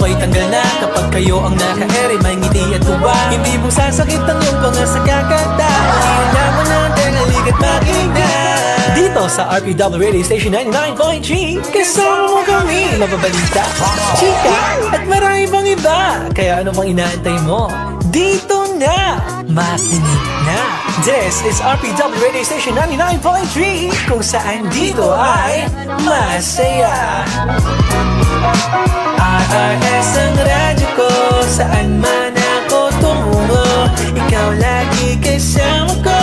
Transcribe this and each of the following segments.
ay tanggal na. Kapag kayo ang naka-ere, may ngiti at tuwa. Hindi mo sasakit ang iyong panga sa kakanta. Iyan mo na, halika't makina. Dito sa RPW Radio Station 99.3, kasama mo kami, mababalita, chika, at marami pang iba. Kaya ano pang inaantay mo? Dito na, makinig na. This is RPW Radio Station 99.3, kung saan dito ay masaya. RRS ang radyo ko, saan man ako tumungo. Ikaw lagi kasama ko.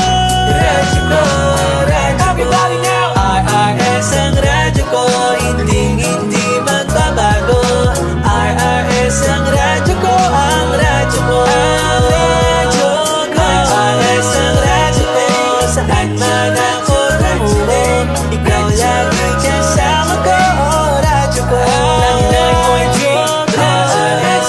Radyo ko, radyo ko. RRS ang radyo ko, hindi magbabago. RRS ang radyo ko, ang radyo ko. Ang radyo ko. RRS ang radyo ko, saan man ako tumungo. Ikaw lagi kasama ko. Radyo ko, 99.3. RRS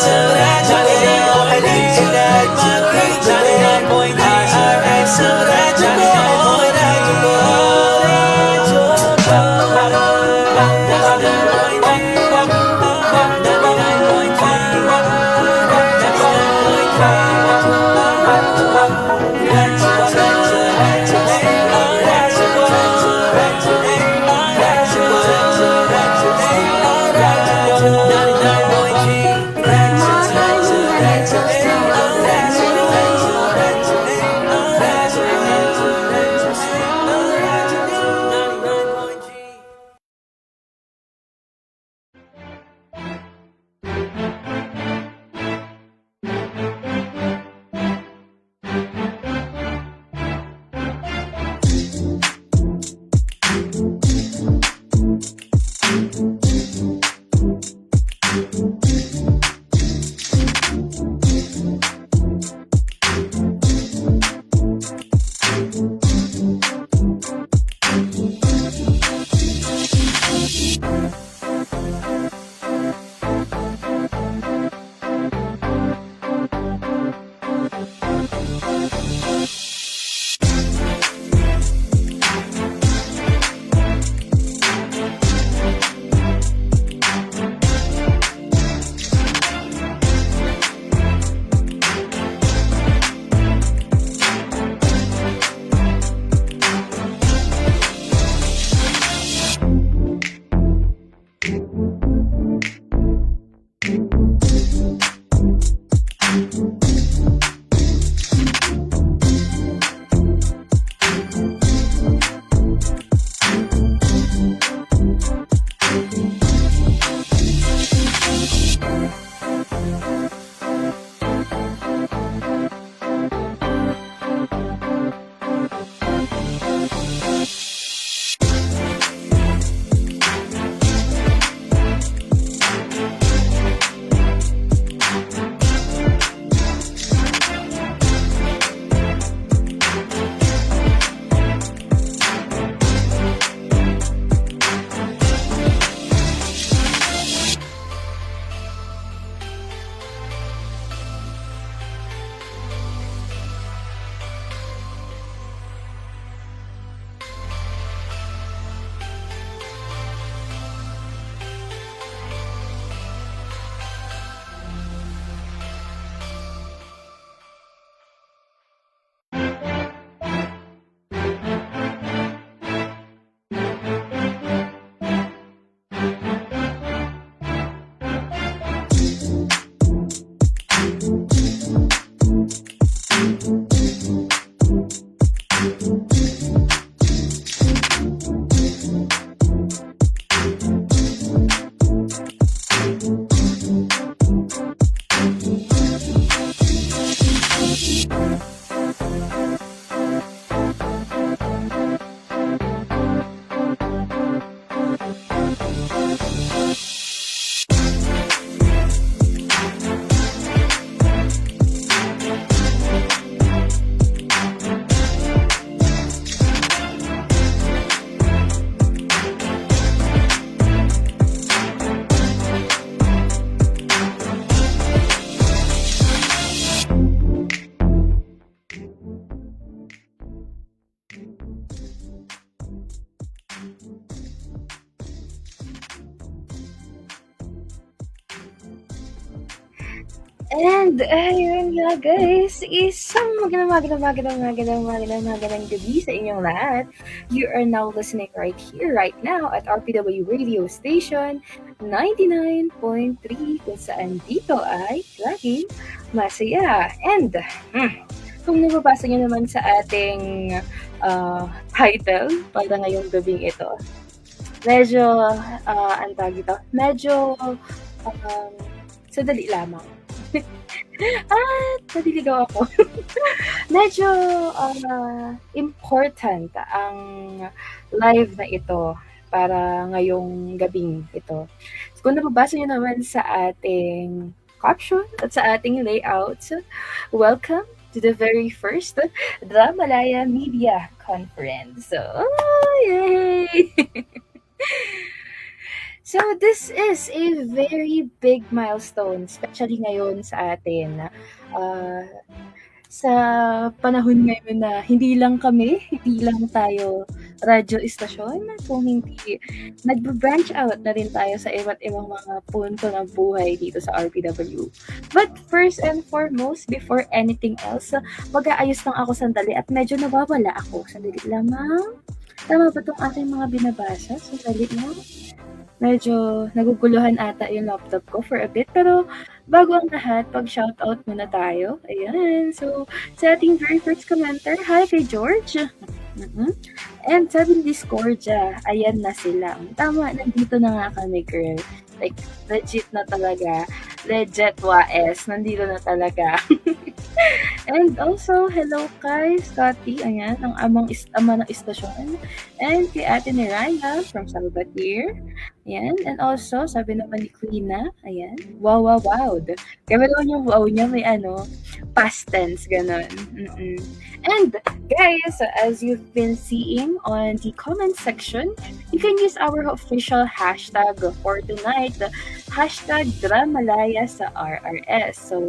And ayun nga guys, isang magandang gabi sa inyong lahat. You are now listening right here, right now at RPW Radio Station 99.3 kung saan dito ay laging masaya. And kung nababasa niyo naman sa ating title para ngayong gabing ito, medyo, ang tawag dito, medyo sadali lamang. Naliligaw ako. Medyo important ang live na ito para ngayong gabing ito. So, kung nababasa niyo naman sa ating caption at sa ating layout, welcome to the very first Dramalaya Media Conference. So, yay! So this is a very big milestone, especially ngayon sa atin. Sa panahon ngayon na hindi lang tayo radyo istasyon, kung hindi, nagbe-branch out na rin tayo sa iba't ibang mga punto ng buhay dito sa RPW. But first and foremost, before anything else, mag-aayos lang ako sandali at medyo nawawala ako. Sandali lamang. Tama ba itong aking mga binabasa? Sandali lang. Medyo naguguluhan ata yung laptop ko for a bit. Pero bago ang lahat, pag-shoutout muna tayo. Ayan. So, sa ating very first commenter, hi kay George. And sabi ni Discordia, ayan na sila. Tama, nandito na nga kami, girl. Like, legit na talaga. Legit WAS. Nandito na talaga. And also, hello kay Scotty, ayan, ang ama ng istasyon. And kay ate ni Raya from Salvatir. Ayan. And also, sabi naman ni Queena, ayan, wow. Kaya naman yung wow niya, may past tense, ganun. And guys, as you've been seeing on the comment section, you can use our official hashtag for tonight, hashtag Dramalaya sa RRS. So,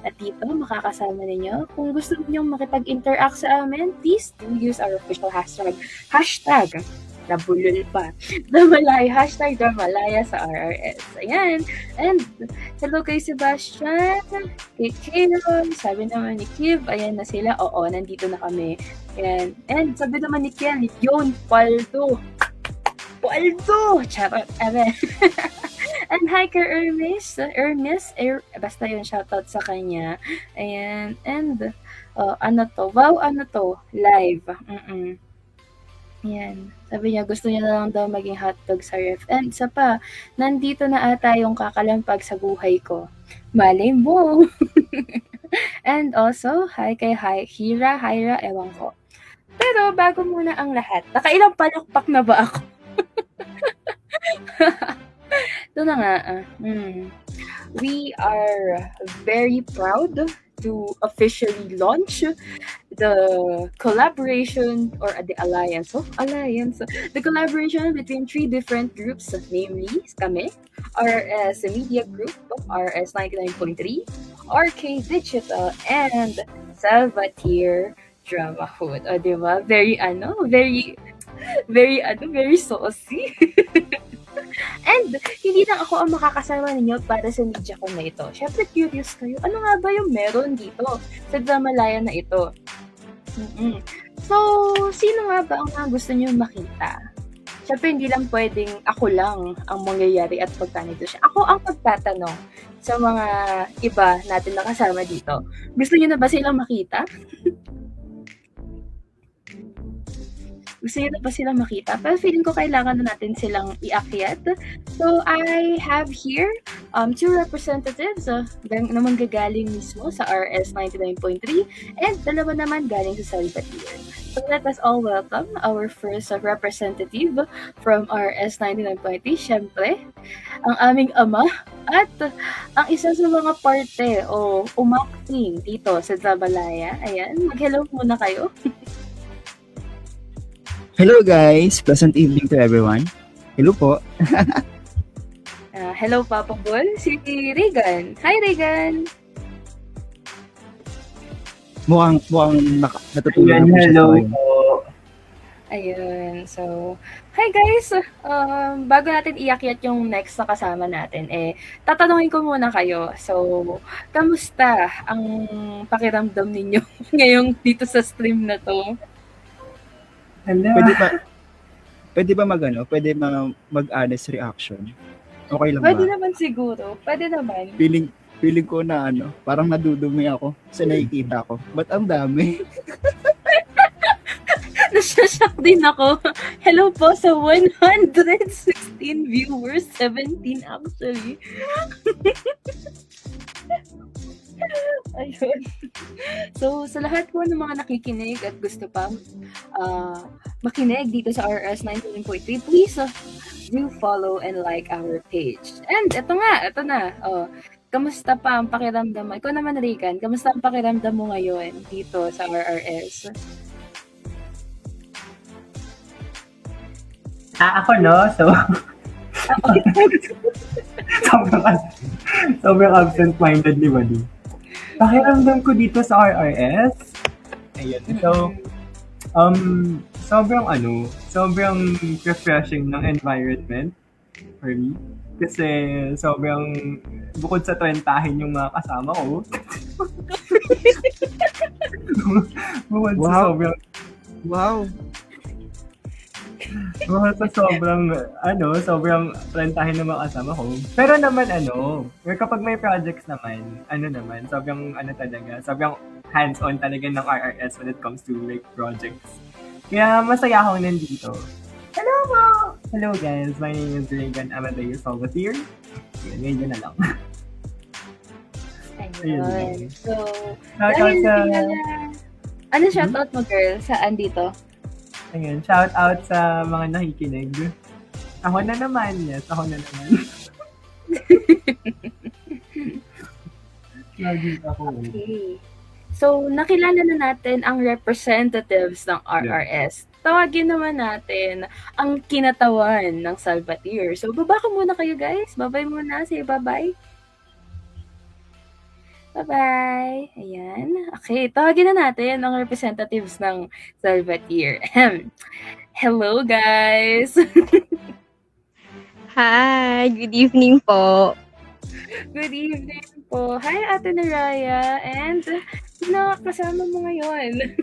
at dito, makakasama ninyo. Kung gusto niyo makipag-interact sa amin, please do use our official hashtag nabulol pa. Dramalaya, hashtag Dramalaya sa RRS. Ayan. And hello kay Sebastian, kay Kieran, sabi naman ni Kiv, ayan na sila. Oo, nandito na kami. Ayan. And sabi naman ni Ken, yun, Paldo! Charot. Amen. And hi kay Hermes, basta yun, shoutout sa kanya. Ayan. And, live. Ayan. Sabi niya, gusto niya na lang daw maging hotdog sa ref. And isa pa, nandito na ata yung kakalampag sa buhay ko. Malay mo! And also, hi kay Hyra, ewan ko. Pero bago muna ang lahat, nakailang palakpak na ba ako? Ito na nga. We are very proud to officially launch the collaboration or the alliance. The collaboration between 3 different groups, namely kami, RS Media Group, RS 99.3, RK Digital, and Salvatir Drama Hood. O, diba? Very saucy. And hindi lang ako ang makakasama ninyo para sa media ko na ito. Syempre curious kayo, ano nga ba yung meron dito sa Dramalaya na ito? So, sino nga ba ang gusto niyo makita? Syempre hindi lang pwedeng ako lang ang mangyayari at pagtanito siya. Ako ang pagtatanong sa mga iba natin nakasama dito. Gusto niyo na ba silang makita? Gusto niyo na ba silang makita? Pero feeling ko kailangan na natin silang iakyat. So, I have here 2 representatives na manggagaling mismo sa RS 99.3 and 2 naman galing sa Salvatir. So, let us all welcome our first representative from RS 99.3. Siyempre, ang aming ama at ang isa sa mga parte o umacting dito sa Dramalaya. Ayan, mag-hello muna kayo. Hello guys! Pleasant evening to everyone. Hello po. Hello Papa Bull, si Regan. Hi Regan! Mukhang natutulungan po siya Hello sa po. Ayun. So, hi guys! Bago natin iakyat yung next na kasama natin, tatanungin ko muna kayo. So, kamusta ang pakiramdam ninyo ngayong dito sa stream na to? Hala. Pwede ba mag-honest reaction? Okay lang Pwede ba? naman siguro. Pwede naman. Feeling ko na parang nadudumi ako sa nakikita ko. Ba't ang dami? Nasashock din ako. Hello po sa 116 viewers. 17 actually. Ayun. So, sa lahat po ng mga nakikinig at gusto pa makinig dito sa RS 99.3, please do follow and like our page. And ito na. Kamusta pa ang pakiramdam mo? Ikaw naman, Rican, kamusta ang pakiramdam mo ngayon dito sa RRS? Ako no, so sobrang absent-minded ni Mali. Pakiramdam ko dito sa RRS, ayun, so, sobrang refreshing ng environment for me. Kasi sobrang, bukod sa twentahin yung mga kasama ko, bukod sa Wow. sobrang, Wow! bukod sa sobrang twentahin ng mga kasama ko. Pero naman kapag may projects naman, sobrang hands-on talaga ng RRS when it comes to like projects. Kaya masaya akong nandito. Hello po! Hello guys, my name is Reagan Amadeus Salvatierre. Ganyan na lang. Ayun. So, Shout out dahil sa, ano shoutout mo, girl? Saan dito? shout out sa mga nakikinig. Ako na naman. Lagi ako. Okay. So, nakilala na natin ang representatives ng RRS. Tawagin naman natin ang kinatawan ng Salvatierre. So, baba ka muna kayo, guys. Babay muna. Say bye-bye. Bye-bye. Ayan. Okay, tawagin na natin ang representatives ng Salvatierre. Hello, guys! Hi, good evening po. Good evening po. Hi, Ate Naraya. And, sino kasama mo ngayon?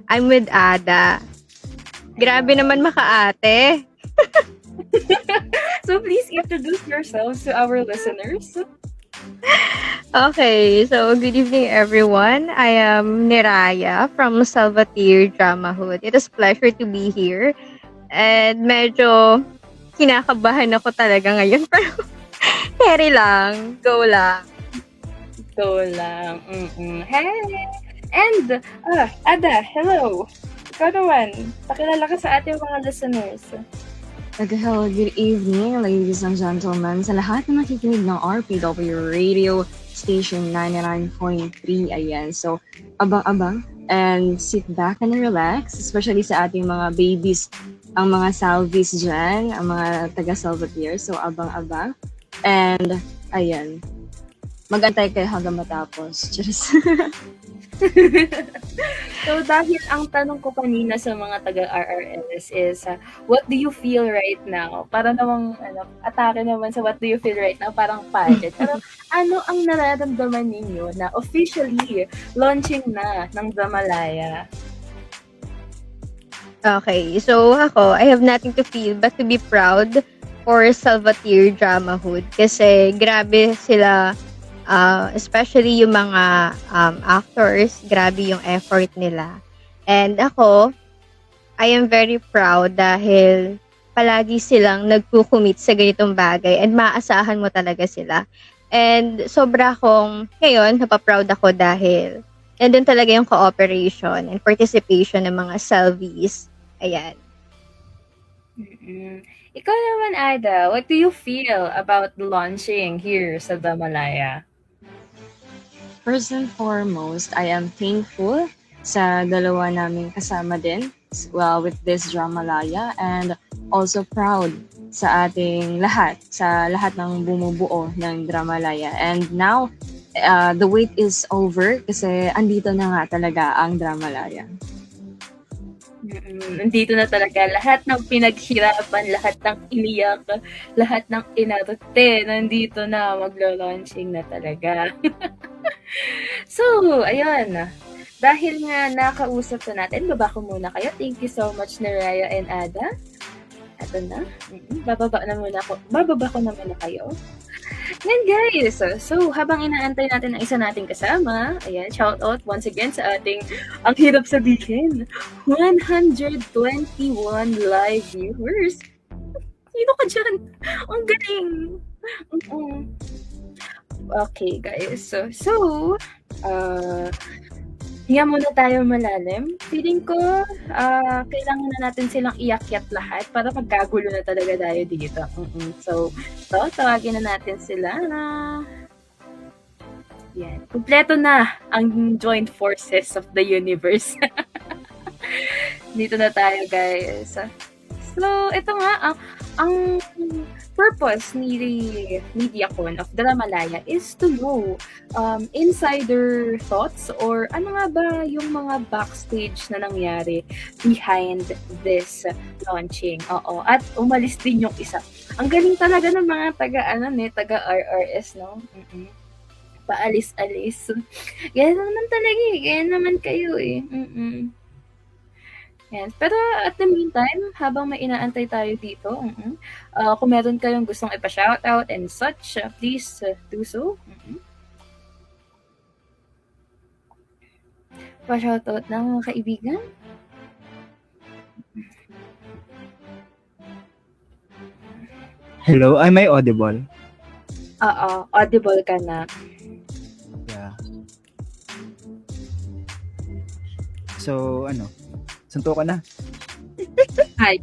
I'm with Ada. Grabe naman maka-ate. So, please introduce yourselves to our listeners. Okay, so good evening everyone. I am Niraya from Salvatierre Drama Hood. It is pleasure to be here. And medyo kinakabahan ako talaga ngayon. Pero carry lang. Go lang. Go lang. Hey! And, Ada, hello. Ikaw naman, pakilala ka sa ating mga listeners. Hello, good evening, ladies and gentlemen. Sa lahat na nakikinig ng RPW Radio Station 99.3, ayan. So, abang-abang and sit back and relax, especially sa ating mga babies, ang mga Salvis dyan, ang mga taga-Salvatierre. So, abang-abang. And, ayan, mag-antay kayo hanggang matapos. Cheers. So, dahil ang tanong ko kanina sa mga taga-RRS is, what do you feel right now? Para namang, atake naman sa what do you feel right now, parang pageant. Pero, ano ang nararamdaman ninyo na officially launching na ng Dramalaya? Okay, so ako, I have nothing to feel but to be proud for Salvatierre Drama Hood. Kasi grabe sila. Especially yung mga actors, grabe yung effort nila. And ako, I am very proud dahil palagi silang nagkukumit sa ganitong bagay and maasahan mo talaga sila. And sobra akong, ngayon, napaproud ako dahil nandun talaga yung cooperation and participation ng mga Salvies. Ayan. Ikaw naman, Ada, what do you feel about the launching here sa Dramalaya? First and foremost, I am thankful sa dalawa naming kasama din with this Dramalaya, and also proud sa ating lahat, sa lahat ng bumubuo ng Dramalaya. And now, the wait is over kasi andito na nga talaga ang Dramalaya. Nandito na talaga lahat ng pinaghirapan, lahat ng iniyak, lahat ng inarte, nandito na, maglo-launching na talaga. So, ayun. Dahil nga nakausap na natin, baba ko muna kayo. Thank you so much, Naraya and Ada. Ito na. Bababa ko na muna kayo. Yan guys. So, habang inaantay natin ang isa nating kasama, ayan, shout out once again sa ating, ang hirap sabihin, 121 live viewers. Sino ka dyan? Ang galing. Okay guys. So, hinga muna tayo malalim. Feeling ko, kailangan na natin silang iakyat lahat para magkagulo na talaga tayo dito. So, tawagin na natin sila. Yan. Kompleto na ang joint forces of the universe. Dito na tayo, guys. So, ito nga, ang purpose ni MediaCon of Dramalaya is to know insider thoughts or ano nga ba yung mga backstage na nangyari behind this launching. Oo. At umalis din yung isa. Ang galing talaga ng mga taga RRS, no? Paalis-alis. Kaya naman talaga eh. Kaya naman kayo eh. Yan. Pero at the meantime, habang may inaantay tayo dito, kung meron kayong gustong ipa-shoutout and such, please do so. Pa-shoutout ng mga kaibigan. Hello, am I audible? Oo, audible ka na. Yeah. So, sunto ka na. Hi.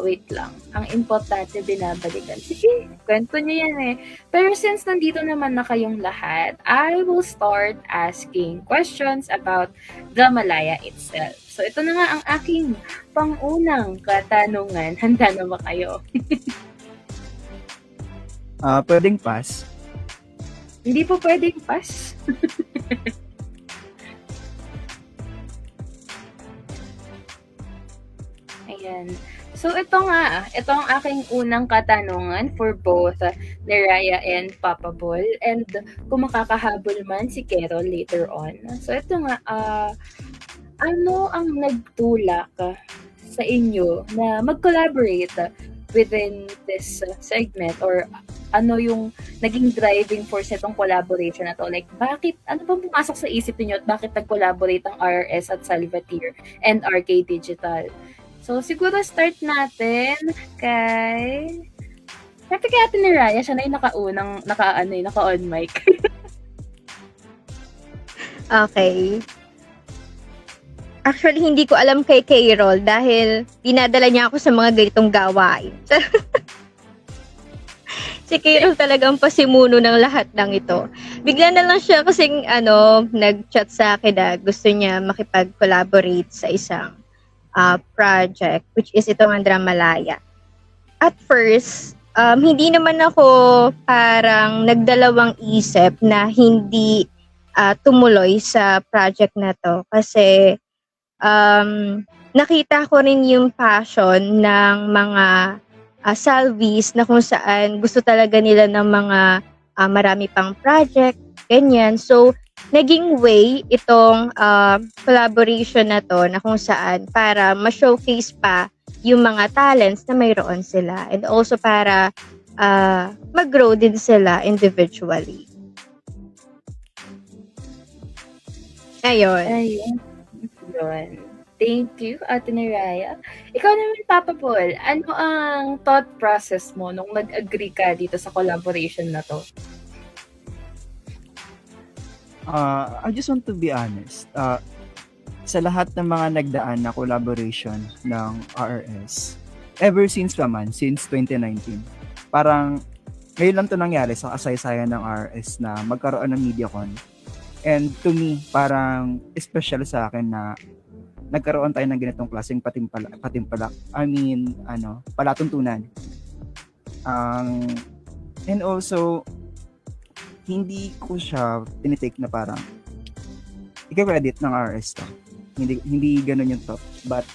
Wait lang. Ang importante binabalikan. Sige, kwento niyo yan eh. Pero since nandito naman na kayong lahat, I will start asking questions about Dramalaya itself. So ito na nga ang aking pangunang katanungan. Handa na ba kayo? Pwedeng pass. Hindi po pwedeng pass. Ayan. So ito ang aking unang katanungan for both Neraya and Papa Bol. And kung makakahabol man si Carol later on. So ito nga, ano ang nagtulak sa inyo na mag-collaborate within this segment, or ano yung naging driving force nitong collaboration na to? Like, ano bang pumasok sa isip niyo at bakit nag-collaborate ang RRS at Salvatir and RK Digital? So, siguro start natin kay Ate Neraya. Siya na yung naka-on mic. Okay. Actually, hindi ko alam kay Carol dahil dinadala niya ako sa mga ganitong gawain. Si Carol talagang pasimuno ng lahat ng ito. Bigla na lang siya kasing nag-chat sa akin na gusto niya makipag-collaborate sa isang project, which is itong ang Dramalaya. At first, hindi naman ako parang nagdalawang isip na hindi tumuloy sa project na to. Kasi nakita ko rin yung passion ng mga Salvis na kung saan gusto talaga nila ng mga marami pang project, ganyan. So, naging way itong collaboration na to na kung saan para ma-showcase pa yung mga talents na mayroon sila, and also para mag-grow din sila individually. Ayun. Thank you, Ate Neraya. Ikaw naman, Papa Paul, ano ang thought process mo nung nag-agree ka dito sa collaboration na to? I just want to be honest. Sa lahat ng mga nagdaan na collaboration ng RRS, ever since 2019, parang ngayon lang to nangyari sa kasaysayan ng RRS na magkaroon ng MediaCon. And to me, parang special sa akin na nagkaroon tayo ng ganitong klaseng patimpalak. palatuntunan. And also, hindi ko siya tinitake na parang i-credit ng RS to. Hindi ganun yung thought. But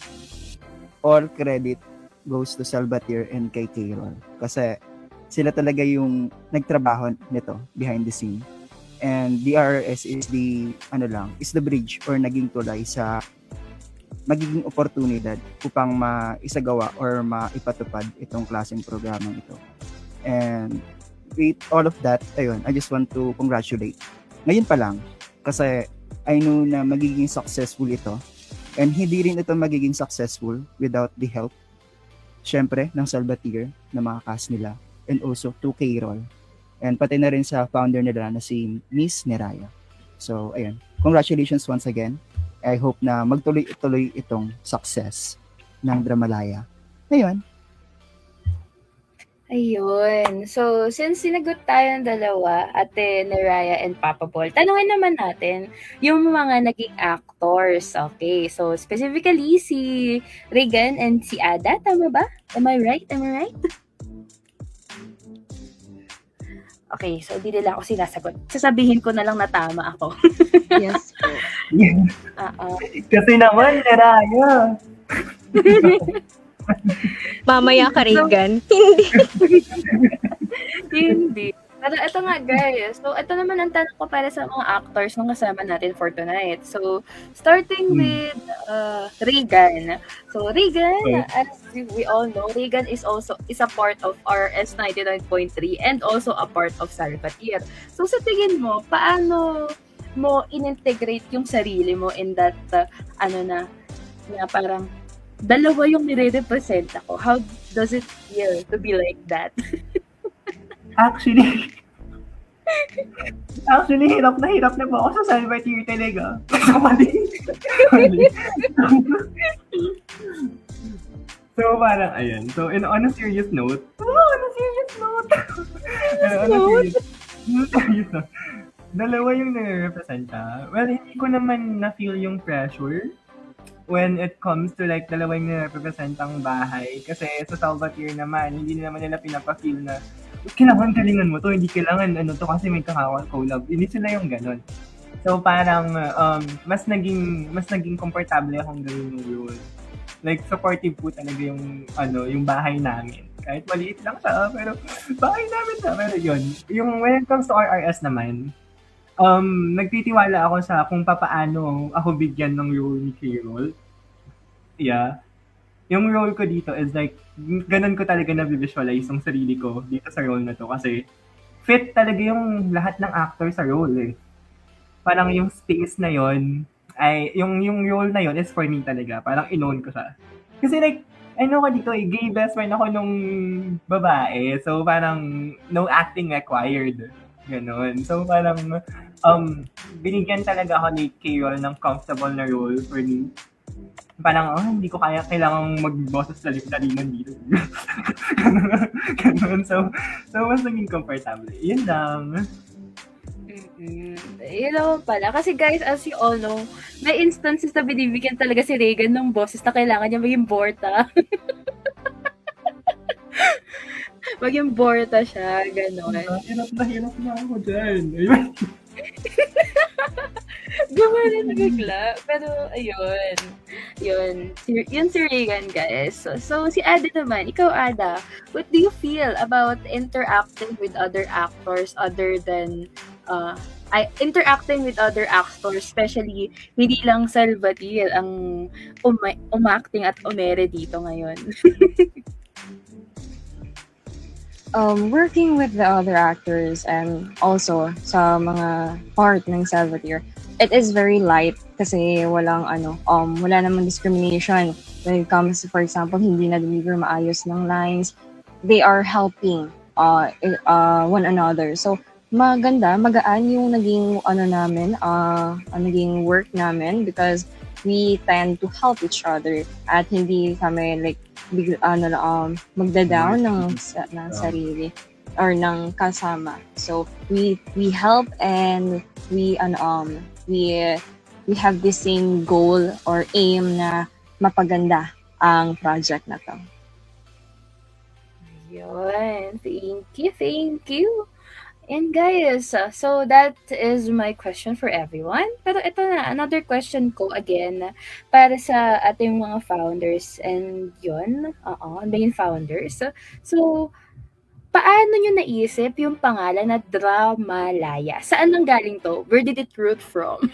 all credit goes to Salvatierre and kay Carol. Kasi sila talaga yung nagtrabaho nito behind the scene. And the RS is is the bridge or naging tulay sa magiging oportunidad upang maisagawa or maipatupad itong klaseng programang ito. And with all of that, ayun, I just want to congratulate. Ngayon pa lang, kasi I know na magiging successful ito. And hindi rin ito magiging successful without the help, syempre, ng Salvatierre na mga cast nila. And also to Carol. And pati na rin sa founder nila na si Miss Neraya. So, ayun. Congratulations once again. I hope na magtuloy-tuloy itong success ng Dramalaya. Ayun. Ayun. So, since sinagot tayo ng dalawa, Ate Neraya and Papa Paul, tanungin naman natin yung mga naging actors. Okay. So, specifically si Regan and si Ada. Tama ba? Am I right? Okay, so di nila ako sinasagot. Sasabihin ko na lang na tama ako. Yes po. Kasi naman, Neraya. Mamaya ka, Regan. Hindi. Pero ito nga guys, so ito naman ang tanong ko para sa mga actors na kasama natin for tonight. So, starting with Regan. So, Regan, as we all know, Regan is a part of RS 99.3 and also a part of Salvatierre. So, sa tingin mo, paano mo in-integrate yung sarili mo in that, na parang dalawa yung nire-represent ako? How does it feel to be like that? Actually, hirap na po ako sa Salvatierre talaga. So, mali. So, parang, ayun. So, on a serious note, dalawa yung nire-represent siya. Well, hindi ko naman na-feel yung pressure when it comes to like dalawa yung nire-represent ang bahay. Kasi sa Salvatierre naman, hindi naman nila pinapa-feel na kailangan galingan mo to, hindi kailangan to kasi may kakawang collab. Hindi sila yung ganun. So parang mas naging komportable akong gawin yung role. Like supportive po talaga yung bahay namin. Kahit maliit lang siya, pero bahay namin siya. Pero yun, yung when it comes to RRS naman, nagtitiwala ako sa kung papaano ako bigyan ng role ni Carol. Yeah. Yung role ko dito is like, ganun ko talaga na-visualize yung sarili ko dito sa role na to kasi fit talaga yung lahat ng actor sa role eh. Parang yung space na yon ay, yung role na yon is for me talaga. Parang in-own ko siya. Kasi like, ano ko dito eh, gay best friend ako nung babae. So parang no acting required. Ganon. So parang binigyan talaga ako ni Carol ng comfortable na role for me. Parang, hindi ko kailangang magboses sa lip-daliman dito. Ganun. So, mas naging comfortable. Yun lang. Yun naman pala. Kasi guys, as you all know, may instances na binibigyan talaga si Regan ng boses na kailangan niya maging borta. Maging borta siya, gano'n. Hirap na ako dyan. Ayun. Gumana na bigla. Pero, ayun. Yun si Regan, guys. So, si Ada naman. Ikaw, Ada, what do you feel about interacting with other actors other than interacting with other actors, especially hindi lang Salvatierre ang umacting at umere dito ngayon? Working with the other actors and also sa mga part ng Salvatierre, it is very light kasi wala namang discrimination when it comes to, for example, hindi na-deliver maayos ng lines. They are helping one another. So, magaan yung naging naging work namin because we tend to help each other at hindi kami like magda-down ng sarili or ng kasama. So we help and we have the same goal or aim na mapaganda ang project na to. Yun. Thank you. And guys, so that is my question for everyone. Pero ito na, another question ko again para sa ating mga founders and yun, main founders. So, paano nyo naisip yung pangalan na Dramalaya? Saan nang galing to? Where did it root from?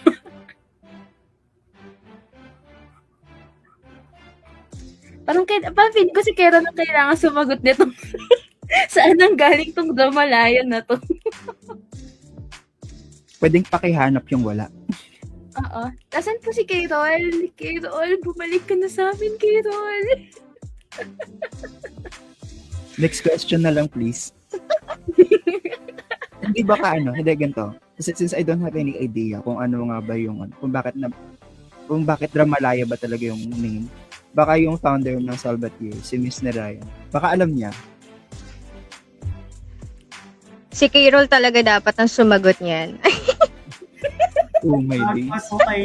parang feeling ko si Kera na kailangan sumagot nito. Saan nang galing tong Dramalaya na to? Pwedeng pakihanap yung wala. Oo. Asan po si Carol? Carol, bumalik ka na sa amin, Carol. Next question na lang, please. Hindi ba hindi ganito. Since I don't have any idea kung ano nga ba yung, kung bakit Dramalaya ba talaga yung name. Baka yung founder ng Salvatier, si Miss Nerayan, baka alam niya. Si Carol talaga dapat ang sumagot niyan. Oh my days. Ako kay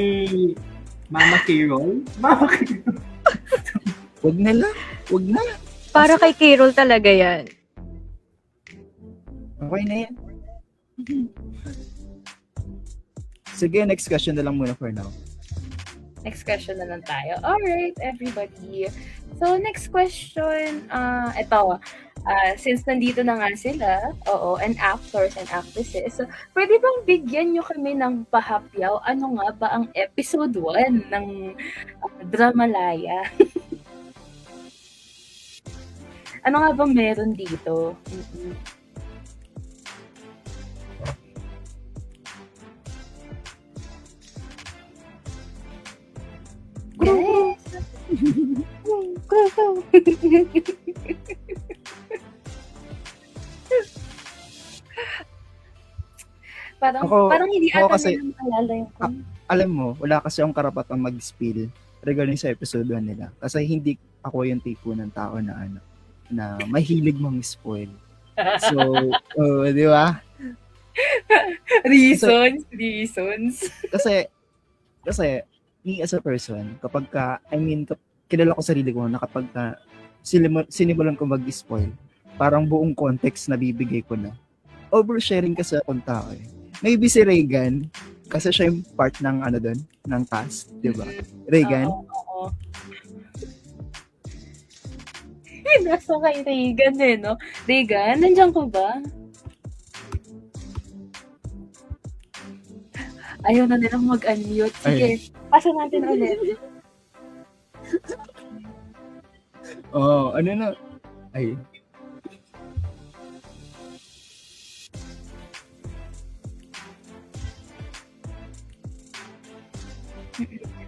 Mama Carol. Mama Carol. Wag na lang. Wag na. Para kay Carol talaga yan. Okay na yan. Sige, next question na lang muna for now. Next question na lang tayo. Alright, everybody. So, next question, ito, since nandito na nga sila, and actors and actresses, so, pwede bang bigyan nyo kami ng pahapyaw? Ano nga ba ang episode 1 ng Dramalaya? Ano nga bang meron dito? Guys! Go, go! parang hindi ako ata kasi, nila maalala yung alam mo, wala kasi akong karapatang mag-spill regarding sa episode 1 nila. Kasi hindi ako yung tipo ng tao na na mahilig mang-spoil. So, di ba? Reasons. Kasi, me as a person, kapag kilala ko sarili ko na kapag sinimulan ko mag-spoil, parang buong context na bibigay ko na. Oversharing kasi akong tao eh. Maybe si Reagan, kasi siya yung part ng ng task, di ba? Reagan? Oo. Nasa kay Reagan eh, no? Reagan, nandiyan ka ba? Ayaw na nilang mag-unmute. Sige, pasa natin ulit. Ano na? Ay.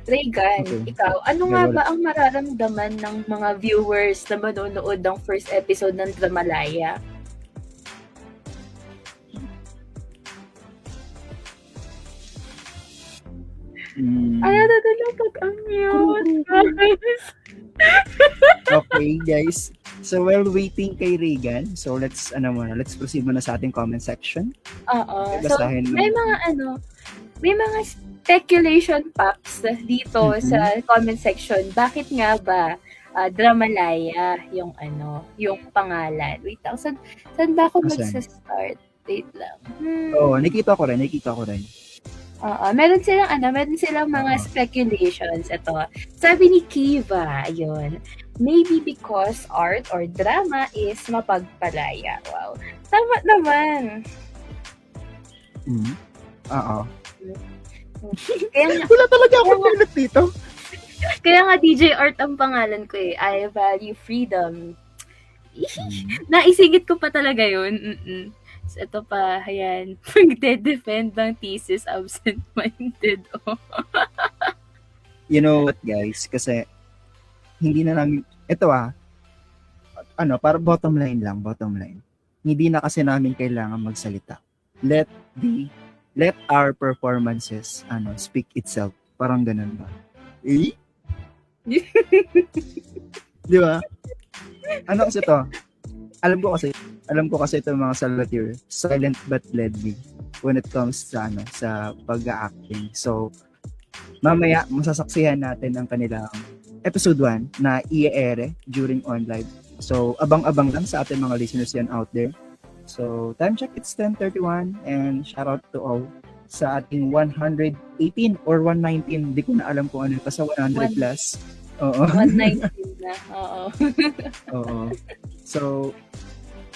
Reagan, Okay. ikaw, ano nga ba ang mararamdaman ng mga viewers na manonood ng first episode ng Dramalaya? Ayaw na nilang mag-unmute. Okay, guys. So, while waiting kay Reagan, so let's proceed muna sa ating comment section. Oo. So, Basahin mo. may mga speculation pops dito Mhm. sa comment section. Bakit nga ba Dramalaya yung yung pangalan? Wait lang, saan ba ako Asan? magsa-start? Wait lang. Nakita ko rin. Oo, meron silang mga speculations. Ito, sabi ni Kiva, ayun, maybe because art or drama is mapagpalaya. Wow. Tama naman. Oo. Kaya nga, Wala talaga akong pinag dito. kaya nga DJ Art ang pangalan ko eh. I value freedom. Naisingit ko pa talaga yun. So, ito pa, ayan. Pagde-defend ng thesis, absent-minded. You know what, guys? Kasi, hindi na namin, ito para bottom line. Hindi na kasi namin kailangan magsalita. Let our performances, speak itself. Parang ganun ba? Eh? Di ba? Ano kasi to? Alam ko kasi itong mga Salvatier, silent but deadly when it comes sa sa pag-acting. So, mamaya masasaksihan natin ang kanilang episode 1 na i-air during on live. So, abang-abang lang sa ating mga listeners yan out there. So, time check, it's 10:31 and shout out to all sa ating 118 or 119, di ko na alam kung ano, basta 100 plus. Oo. 119 na. Oo. Oo. So,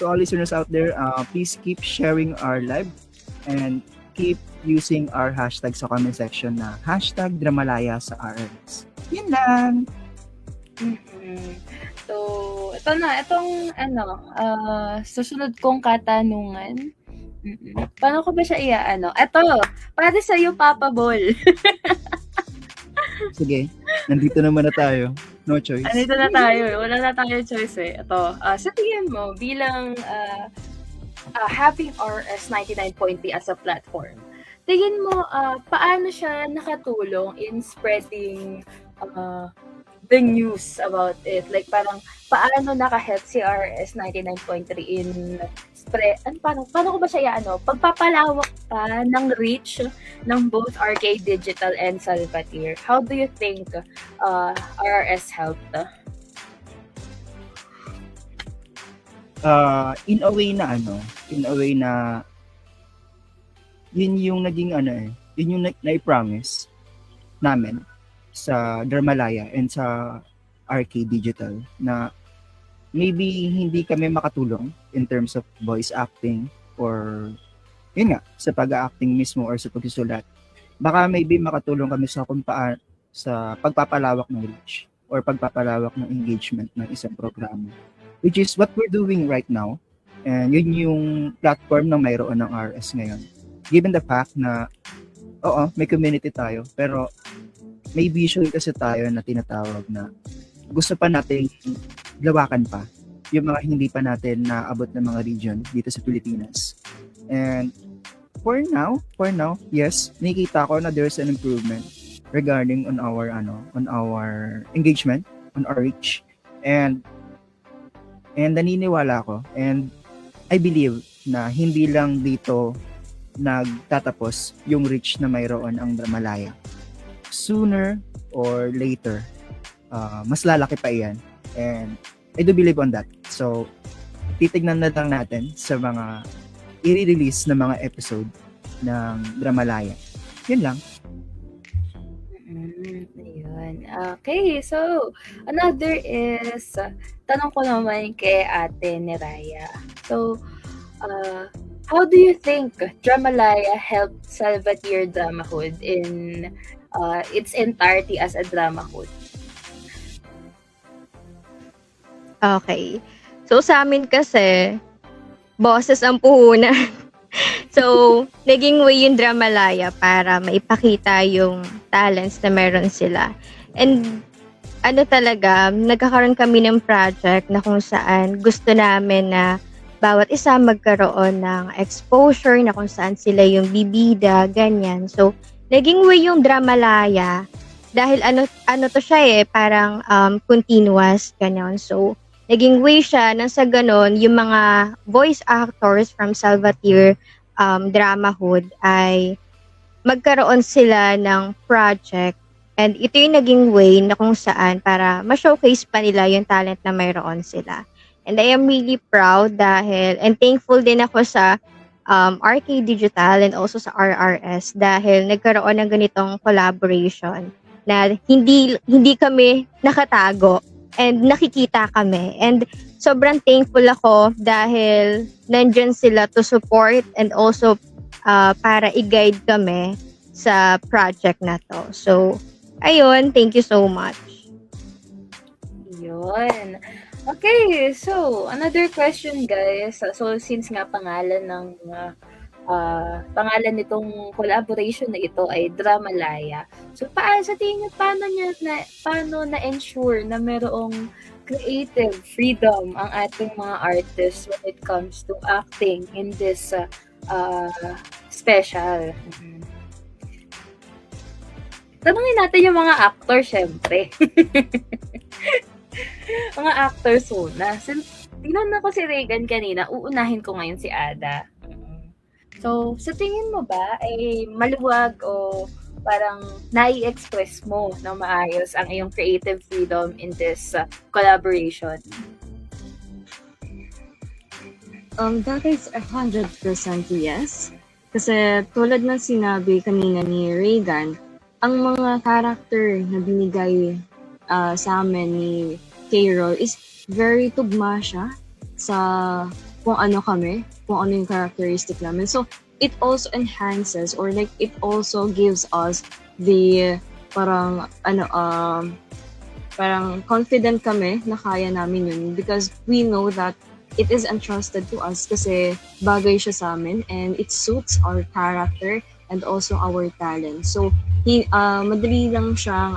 to all listeners out there, please keep sharing our live and keep using our hashtag sa comment section na hashtag Dramalaya sa RS. Yun lang. Mm-mm. So, ito na. Itong, susunod kong katanungan. Paano ko ba siya iaano? Ito, para sa'yo, Papa Bol. Sige, nandito naman na tayo. No choice. Andito na tayo. Wala na tayo choice eh. Ito, sa tingin mo, bilang having RS99.3 as a platform, tingin mo, paano siya nakatulong in spreading the news about it? Like, parang, paano naka-help si RS99.3 in spread, paano ko ba siya pagpapalawak pa ng reach ng both RK Digital and Salvatir? How do you think RS helped? In a way na yun yung naging yun yung na-promise namin sa Dramalaya and sa RK Digital na maybe hindi kami makatulong in terms of voice acting or yun nga, sa pag-acting mismo or sa pagsusulat. Baka maybe makatulong kami sa sa pagpapalawak ng reach or pagpapalawak ng engagement ng isang programa, which is what we're doing right now. And yun yung platform na mayroon ng RS ngayon. Given the fact na may community tayo, pero may vision kasi tayo na tinatawag na gusto pa natin lawakan pa yung mga hindi pa natin naabot ng mga region dito sa Pilipinas. And for now, yes, nakikita ko na there's an improvement regarding on our engagement, on our reach. And naniniwala ako and I believe na hindi lang dito nagtatapos yung reach na mayroon ang Dramalaya. Sooner or later, mas lalaki pa yan. And I do believe on that. So, titignan na lang natin sa mga i-release na mga episode ng Dramalaya. Yun lang. Ayun. Okay, so another is, tanong ko naman kay Ate Neraya. So, how do you think Dramalaya helped Salvatir Dramahood in its entirety as a dramahood? Okay. So, sa amin kasi, boses ang puhunan. So, naging way yung Dramalaya para maipakita yung talents na meron sila. And, nagkakaroon kami ng project na kung saan gusto namin na bawat isa magkaroon ng exposure na kung saan sila yung bibida, ganyan. So, naging way yung Dramalaya dahil to siya parang continuous, ganyan. So, naging way siya nang sa ganon, yung mga voice actors from Salvatir Dramahood ay magkaroon sila ng project. And ito yung naging way na kung saan para ma-showcase pa nila yung talent na mayroon sila. And I am really proud and thankful din ako sa RK Digital and also sa RRS dahil nagkaroon ng ganitong collaboration na hindi kami nakatago and nakikita kami. And sobrang thankful ako dahil nandyan sila to support and also para i-guide kami sa project na to. So, ayun, thank you so much. Yun. Okay, so another question guys. So since nga pangalan nitong collaboration na ito ay Dramalaya. So sa tingin niyo paano na-ensure na merong creative freedom ang ating mga artists when it comes to acting in this special? Tanungin natin yung mga actors, syempre. Mga actors muna. Tinanong ko si Regan kanina, uunahin ko ngayon si Ada. So, sa tingin mo ba ay maluwag o parang nai-express mo ng maayos ang iyong creative freedom in this collaboration? That is 100% yes. Kasi tulad ng sinabi kanina ni Reagan, ang mga character na binigay sa amin ni K-Roll is very tugma siya sa kung ano kami, kung ano yung characteristic namin. So, it also enhances or like it also gives us the parang parang confident kami na kaya namin yun because we know that it is entrusted to us kasi bagay siya sa amin and it suits our character and also our talent. So, madali lang siyang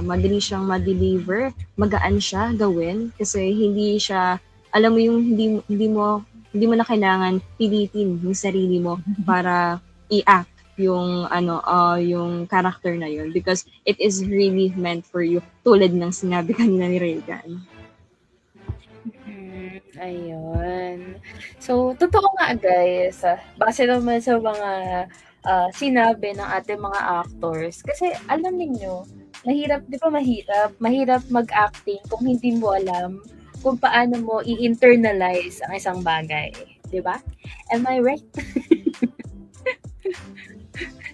madali siyang ma-deliver, magaan siya gawin kasi hindi siya, alam mo yung hindi mo na kailangan pilitin yung sarili mo para i-act yung yung character na yun because it is really meant for you tulad ng sinabi kanina ni Reagan. Ayun. So, totoo nga guys, base naman sa mga sinabi ng ating mga actors. Kasi alam niyo mahirap, di ba mahirap mag-acting kung hindi mo alam kung paano mo i-internalize ang isang bagay. Di ba? Am I right?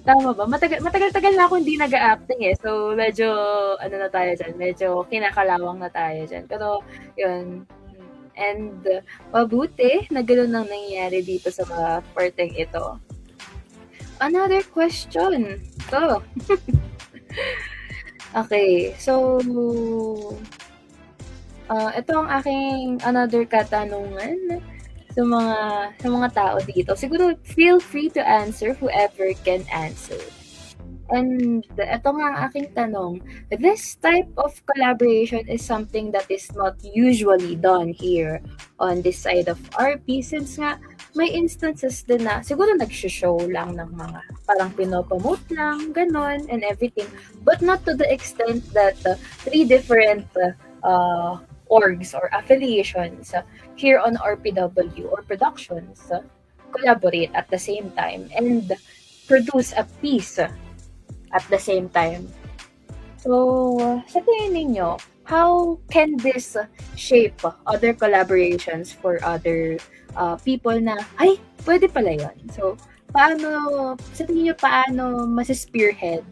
Tama ba? Matagal-tagal na ako hindi nag-acting eh. So, medyo, na tayo dyan. Medyo kinakalawang na tayo dyan. Pero, yun. And, mabuti na gano'n ang nangyayari dito sa mga parteng ito. Another question. So, okay. So, ito ang aking another katanungan sa mga tao dito. Siguro, feel free to answer whoever can answer. And ito nga ang aking tanong. This type of collaboration is something that is not usually done here on this side of RP since nga may instances din na siguro nag-show lang ng mga parang pinopromote lang, ganon, and everything. But not to the extent that 3 different orgs or affiliations here on RPW or productions collaborate at the same time and produce a piece at the same time. So, sa tingin ninyo, how can this shape other collaborations for other people na, ay, pwede pala yun. So, sa tingin nyo, paano spearhead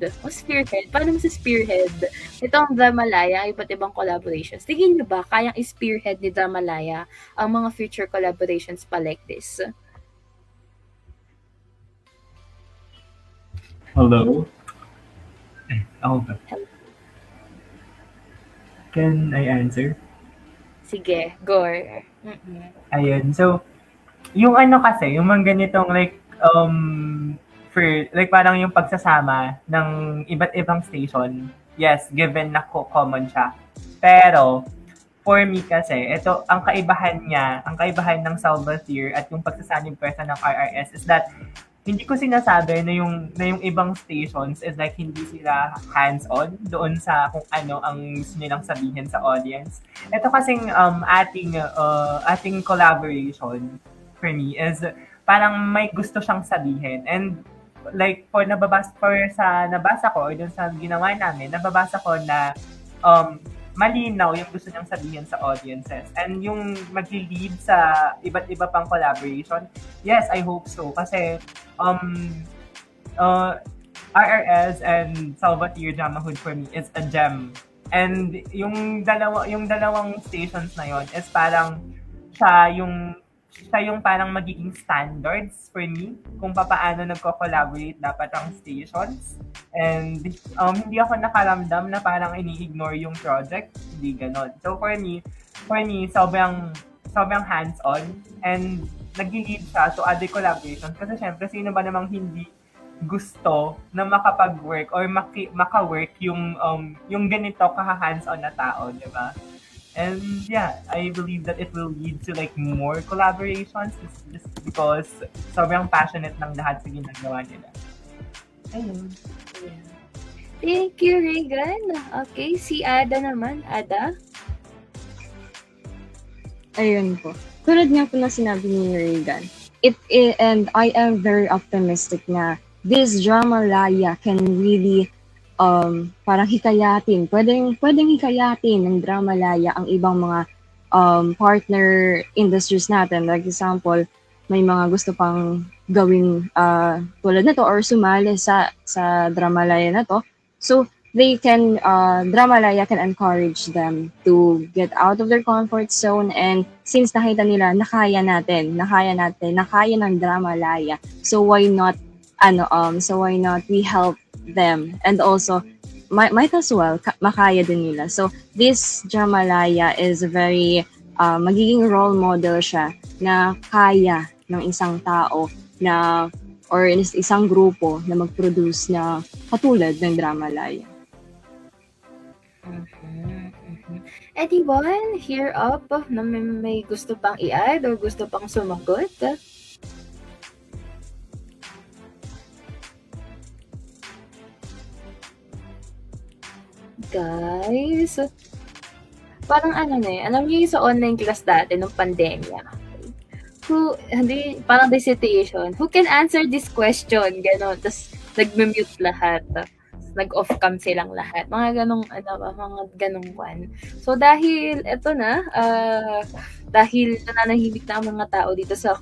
itong Dramalaya, ang iba't ibang collaborations? Tingin nyo ba, kayang spearhead ni Dramalaya ang mga future collaborations pa like this? Hello? Ako ba? Can I answer? Sige, go. Ayun. So, yung kasi, yung mga ganitong for, parang yung pagsasama ng iba't ibang station, yes, given na common siya. Pero, for me kasi, ito, ang kaibahan ng Salvatierre at yung pagsasaling pwersa ng RRS is that hindi ko sinasabi na yung ibang stations is like hindi sila hands-on doon sa kung ano ang gusto nilang sabihin sa audience. Ito kasing ating collaboration for me is parang may gusto siyang sabihin and like nabasa ko or dun sa ginawa namin, nababasa ko na malinaw yung gusto niyang sabihin sa audiences. And yung mag-lead sa iba't iba pang collaboration, yes, I hope so. Kasi RRS and Salvatierre Drama Hood for me is a gem. And yung dalawang stations na yon is parang siya yung parang magiging standards for me kung paano nagko-collaborate dapat ang stations. And hindi ako nakaramdam na parang ini-ignore yung project. Hindi ganon. So for me, sobrang hands-on and nag-lead siya to other collaborations. Kasi syempre, sino ba namang hindi gusto na makapag-work or maka-work yung ganito hands-on na tao, di ba? And yeah, I believe that it will lead to more collaborations just because sobrang passionate ng lahat sa ginagawa nila. Ayun. Yeah. Thank you, Reagan. Okay, si Ada naman. Ada? Ayun po. Tulad nga po na sinabi ni Reagan, and I am very optimistic na this Dramalaya can really parang hikayatin, pwedeng hikayatin ng Dramalaya ang ibang mga partner industries natin. Like example, may mga gusto pang gawing tulad na to or sumali sa Dramalaya na to. So they can Dramalaya can encourage them to get out of their comfort zone, and since nakita nila nakaya ng Dramalaya, so why not we help them, and also might as well makaya din nila. So this Dramalaya is very magiging role model siya na kaya ng isang tao na or isang grupo na mag-produce na katulad ng Dramalaya. Anyone here up na may gusto pang i-add or gusto pang sumagot? Guys, parang ano na alam niyo yung sa online class dati nung pandemya. Parang the situation, who can answer this question? Ganon, tapos nag-mute lahat. Nag-off cam silang lahat. Mga ganong one. So, dahil dahil nananahimik na ang mga tao dito sa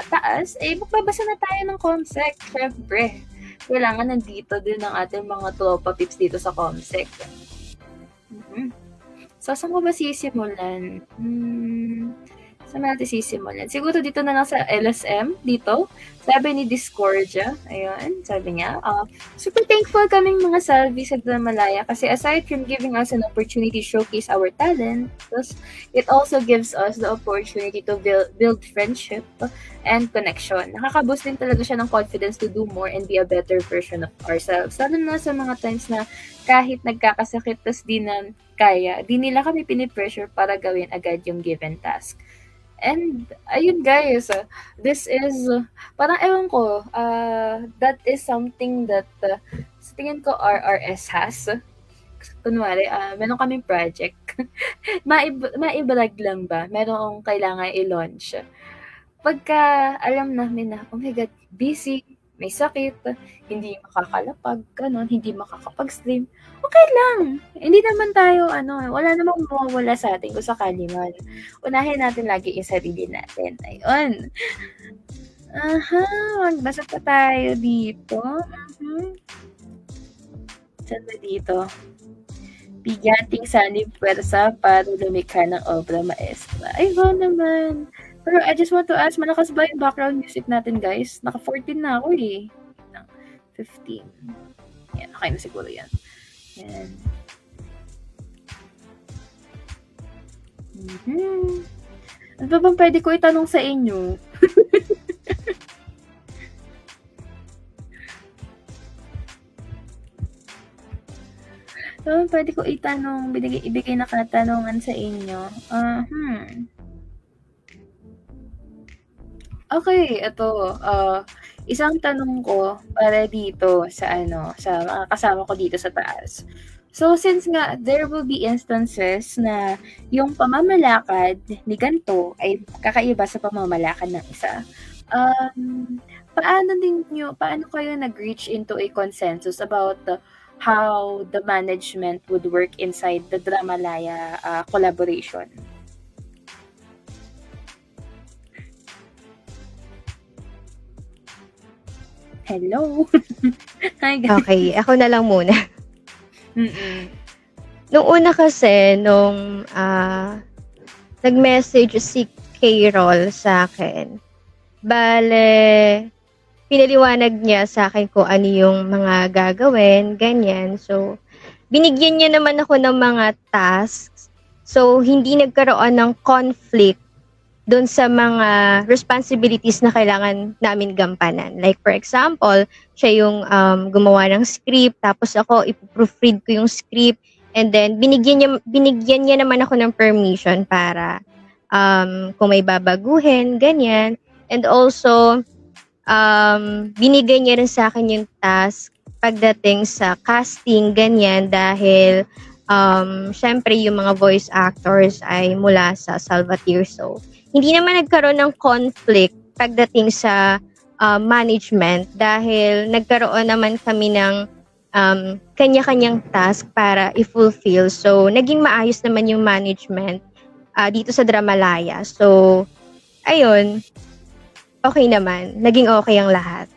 taas, magbabasa na tayo ng Comsec, syempre. Kailangan nandito din ang ating mga tropa pips dito sa Comsec. So, saan ko ba sisimulan? Saan natin sisimulan? Siguro dito na lang sa LSM, dito. Sabi ni Discordia, ayun, sabi niya, super thankful kaming mga Salvi sa Dramalaya kasi aside from giving us an opportunity to showcase our talent, it also gives us the opportunity to build friendship and connection. Nakaka-boost din talaga siya ng confidence to do more and be a better version of ourselves. Lalo na sa mga times na kahit nagkakasakit, tas di nila kami pinipressure para gawin agad yung given task. And, ayun guys, this is, parang ewan ko, that is something that, sa tingin ko RRS has. Kunwari, meron kaming project. Maibalag lang ba? Merong kailangan i-launch. Pagka alam namin na, oh my God, busy, may sakit, hindi makakalapag, hindi makakapag-stream, okay lang. Hindi naman tayo, wala namang mawawala sa atin kung sakali man. Unahin natin lagi yung sarili natin. Ayun. Magbasa pa tayo dito. Saan ba dito? Biganting sanib pwersa para lumikha ng obra maestra. Ay, naman. Pero I just want to ask, malakas ba yung background music natin, guys? Naka 14 na ako eh. 15. Yan, okay na siguro yan. Yan. Ano ba bang pwede ko itanong sa inyo? So, pwede ko itanong, ibigay na katanungan sa inyo. Okay, ito. Isang tanong ko para dito sa mga kasama ko dito sa taas. So, since nga there will be instances na yung pamamalakad ni ganito ay kakaiba sa pamamalakad ng isa, paano kayo nag-reach into a consensus about how the management would work inside the Dramalaya collaboration? Hello. Hi guys. Okay, ako na lang muna. Nung una kasi, nag-message si K-Roll sa akin, pinaliwanag niya sa akin kung ano yung mga gagawin, ganyan. So, binigyan niya naman ako ng mga tasks. So, hindi nagkaroon ng conflict doon sa mga responsibilities na kailangan namin gampanan. Like, for example, siya yung gumawa ng script, tapos ako ipoproofread ko yung script, and then binigyan niya naman ako ng permission para kung may babaguhin, ganyan. And also, binigay niya rin sa akin yung task pagdating sa casting, ganyan, dahil syempre yung mga voice actors ay mula sa Salvatir. So, hindi naman nagkaroon ng conflict pagdating sa management dahil nagkaroon naman kami ng kanya-kanyang task para i-fulfill. So, naging maayos naman yung management dito sa Dramalaya. So, ayun, okay naman. Naging okay ang lahat.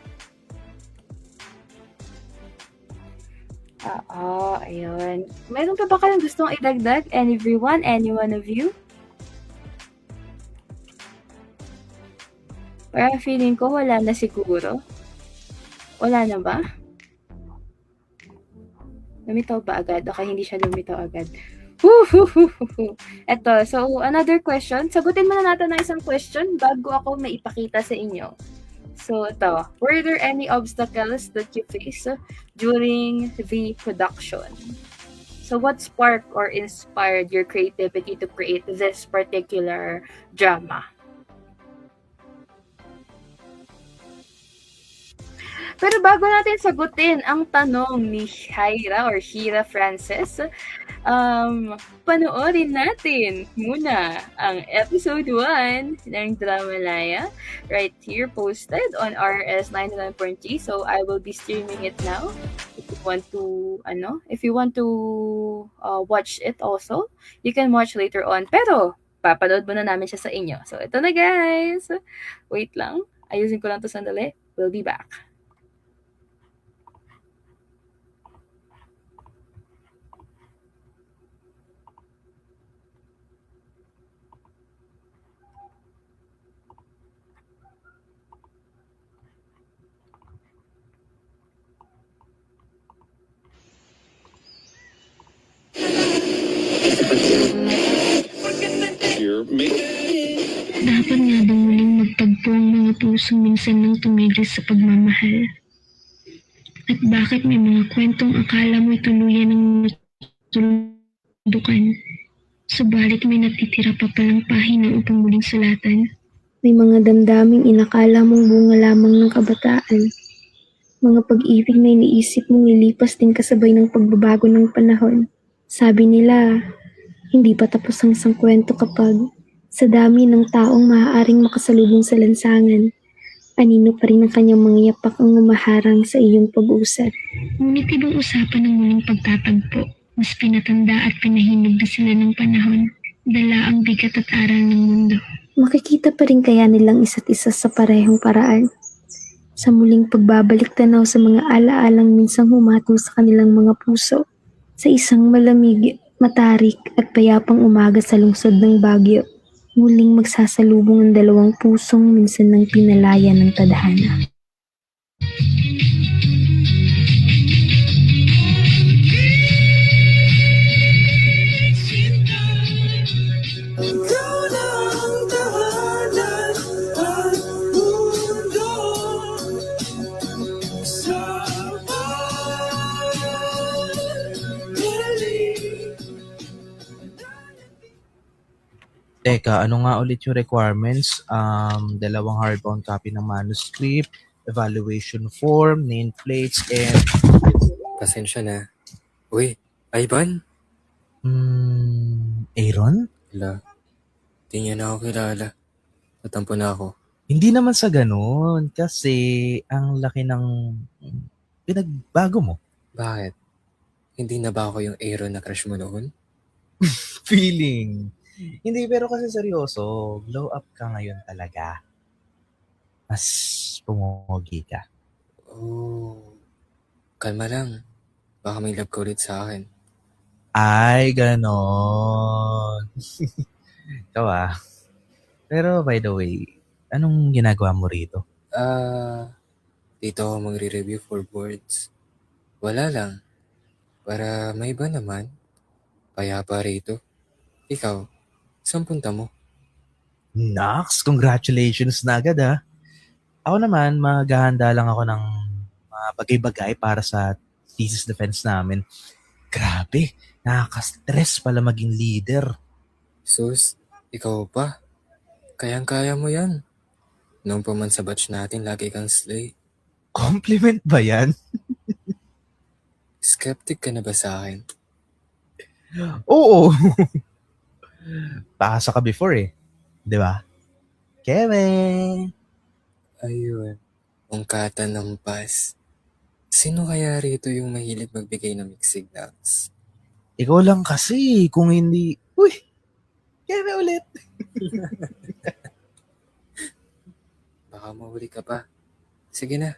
Oo, ayun. Meron pa ba kayong gustong idagdag? Everyone? Any one of you? Parang feeling ko wala na siguro. Wala na ba? Lumitaw ba agad? Okay, hindi siya lumitaw agad. Eto, so another question. Sagutin muna natin ng isang question bago ako maipakita sa inyo. So ito, were there any obstacles that you faced during the production? So what sparked or inspired your creativity to create this particular drama? Pero bago natin sagutin ang tanong ni Hira Frances, panoorin natin muna ang episode 1 ng Dramalaya right here posted on RS 99.3. So I will be streaming it now. If you want to watch it also, you can watch later on. Pero papanood muna namin siya sa inyo. So ito na guys. Wait lang. Ayusin ko lang to sandali. We'll be back. Dapat nga bang muling magtagpo ang mga pusong minsan nang tumigil sa pagmamahal? At bakit may mga kwentong akala mo'y tuluyan ng natuldukan? Subalit may natitira pa palang pahina upang muling sulatan. May mga damdaming inakala mong bunga lamang ng kabataan. Mga pag-ibig na iniisip mong lilipas din kasabay ng pagbabago ng panahon. Sabi nila, hindi pa tapos ang isang kwento kapag sa dami ng taong maaaring makasalubong sa lansangan, anino pa rin ang kanyang mga yapak ang umaharang sa iyong pag-usad. Ngunit ibang usapan ng muling pagtatagpo. Mas pinatanda at pinahinog na sila ng panahon. Dala ang bigat at aral ng mundo. Makikita pa rin kaya nilang isa't isa sa parehong paraan. Sa muling pagbabalik tanaw sa mga alaalang minsang humatong sa kanilang mga puso. Sa isang malamig, matarik at payapang umaga sa lungsod ng Baguio. Muling magsasalubong ang dalawang pusong minsan ng pinalaya ng tadhana. Teka, ano nga ulit yung requirements? Dalawang hardbound copy ng manuscript, evaluation form, nameplates, and... Pasensya na. Uy, Ivan? Aaron? Wala. Di niya na ako kilala. Tatampo na ako. Hindi naman sa ganun, kasi ang laki ng pinagbago mo. Bakit? Hindi na ba ako yung Aaron na crush mo noon? Feeling. Hindi, pero kasi seryoso, glow up ka ngayon talaga. Mas pumogi ka. Oh, kalma lang. Baka may love ka ulit sa akin. Ay, ganon. Ikaw ah. Pero by the way, anong ginagawa mo rito? Dito ako magre-review for boards. Wala lang. Para may iba naman. Payapa rito. Ikaw, saan punta mo? Nox, congratulations na agad ah. Ako naman, maghahanda lang ako ng mga bagay-bagay para sa thesis defense namin. Grabe, nakaka-stress pala maging leader. Sus, ikaw pa? Kayang-kaya mo yan. Noong pa man sa batch natin, lagi kang slay. Compliment ba yan? Skeptic ka na ba sa akin? Oo. Pakasa ka before eh. Di ba? Kevin! Ayun, ungkatan ng pass. Sino kaya rito yung mahilig magbigay ng mixed signals? Ikaw lang kasi kung hindi... Uy! Kaya ulit. Baka mahuli ka pa. Sige na.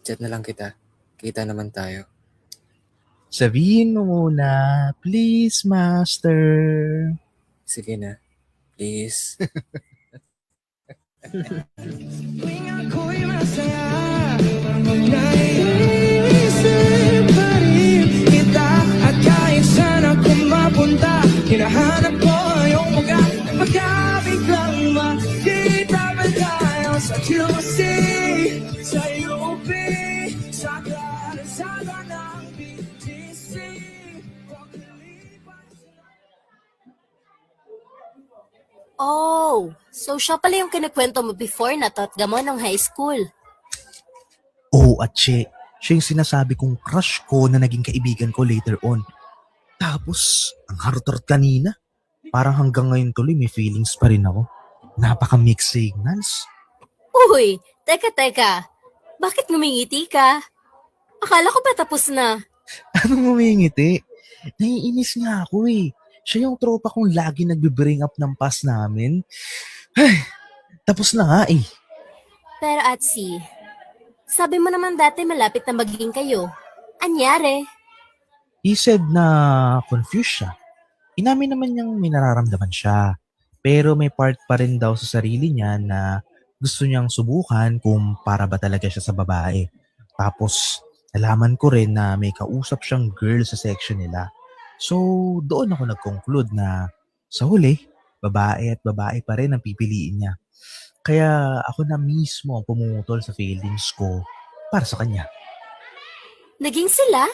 Chat na lang kita. Kita naman tayo. Sabihin mo muna, please, master. Sige na. Please. Naiisip pa rin kita at kahit saan ako mapunta, hinahanap ko yung mukha. Magkabiglang makita ba tayo sa QC, sa UP, sa kalsada ng BGC? Oh, so siya pala yung kinikwento mo before na tatga mo nung high school. Oo, Atche. Siya yung sinasabi kong crush ko na naging kaibigan ko later on. Tapos, ang harot-harot kanina. Parang hanggang ngayon tuloy may feelings pa rin ako. Napaka-mixed signals. Uy, teka. Bakit ngumingiti ka? Akala ko ba tapos na? Anong humingiti? Naiinis nga ako eh. Siya yung tropa kong lagi nagbe-bring up ng past namin. Ay, tapos na nga eh. Pero Atsi, sabi mo naman dati malapit na magiging kayo. Anyari? He said na confused siya. Inamin naman niyang may nararamdaman siya. Pero may part pa rin daw sa sarili niya na gusto niyang subukan kung para ba talaga siya sa babae. Tapos, nalaman ko rin na may kausap siyang girl sa section nila. So, doon ako nag-conclude na sa huli, babae at babae pa rin ang pipiliin niya. Kaya ako na mismo ang pumutol sa feelings ko para sa kanya. Naging sila?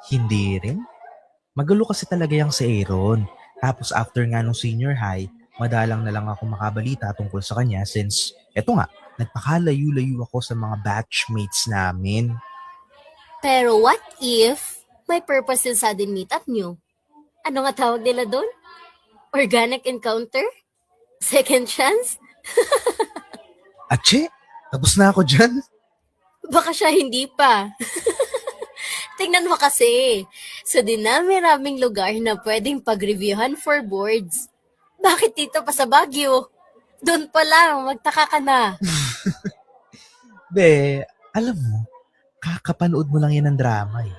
Hindi rin. Magulo kasi talaga yung si Aaron. Tapos after nga nung senior high, madalang na lang ako makabalita tungkol sa kanya since, eto nga, nagpakalayo-layo ako sa mga batchmates namin. Pero what if may purpose yung sudden meet-up nyo? Ano nga tawag nila doon? Organic encounter? Second chance? Atche, tapos na ako dyan. Baka siya hindi pa. Tingnan mo kasi, sa dinami-raming lugar na pwedeng pag-reviewhan for boards. Bakit dito pa sa Baguio? Doon pa lang, magtaka ka na. Be, alam mo, kakapanood mo lang yan ng drama eh.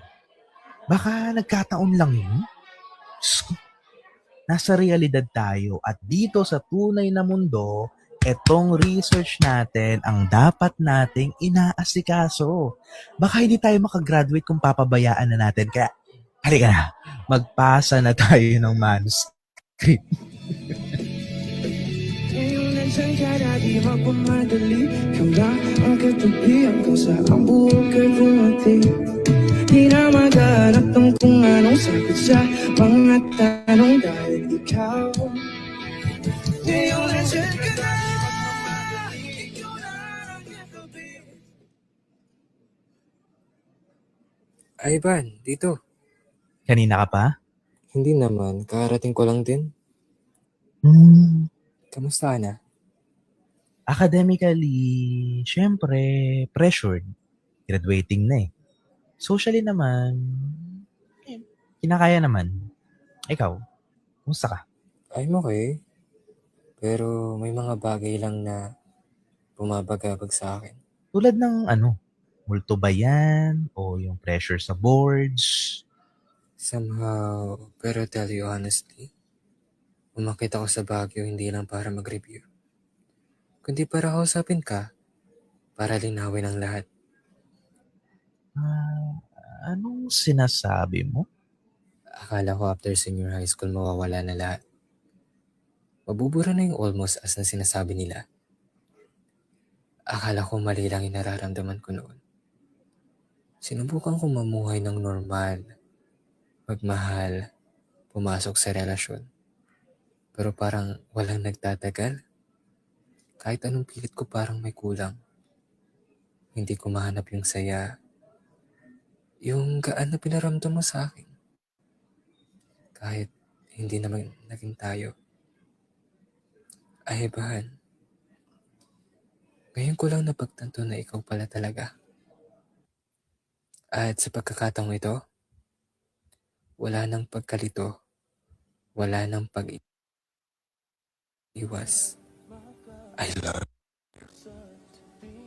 Baka nagkataon lang yun. Diyos ko, nasa realidad tayo at dito sa tunay na mundo, etong research natin ang dapat nating inaasikaso. Baka hindi tayo makagraduate kung papabayaan na natin. Kaya, halika na, magpasa na tayo ng manuscript. Ngayon nandiyan ka na di magpamadali. Ikaw lang ang katabi hanggang sa ang buhok ay dumating. Di na maghanap ng kung anong sagot sa mga tanong dahil ikaw. Ngayon nandiyan ka na. Ikaw na ang katabi. Ivan, dito. Kanina ka pa? Hindi naman. Karating ko lang din. Kamusta ka na? Academically, syempre, pressured. Graduating na eh. Socially naman, kinakaya naman. Ikaw, kumusta ka? I'm okay. Pero may mga bagay lang na bumabagabag sa akin. Tulad ng multo ba yan? O yung pressure sa boards? Somehow, pero tell you honestly, umakit ako sa Baguio hindi lang para mag-review. Kundi para kausapin ka, para linawin ang lahat. Anong sinasabi mo? Akala ko after senior high school mawawala na lahat. Mabubura na yung almost as na sinasabi nila. Akala ko mali lang yung nararamdaman ko noon. Sinubukan kong mamuhay ng normal, magmahal, pumasok sa relasyon. Pero parang walang nagtatagal. Kahit anong pilit ko parang may kulang. Hindi ko mahanap yung saya. Yung gaan na pinaramdam mo sa akin. Kahit hindi naman naging tayo. Ay, Bahan. Ngayon ko lang napagtanto na ikaw pala talaga. At sa pagkakataong ito, Wala nang pagkalito, wala nang pag-iwas. I love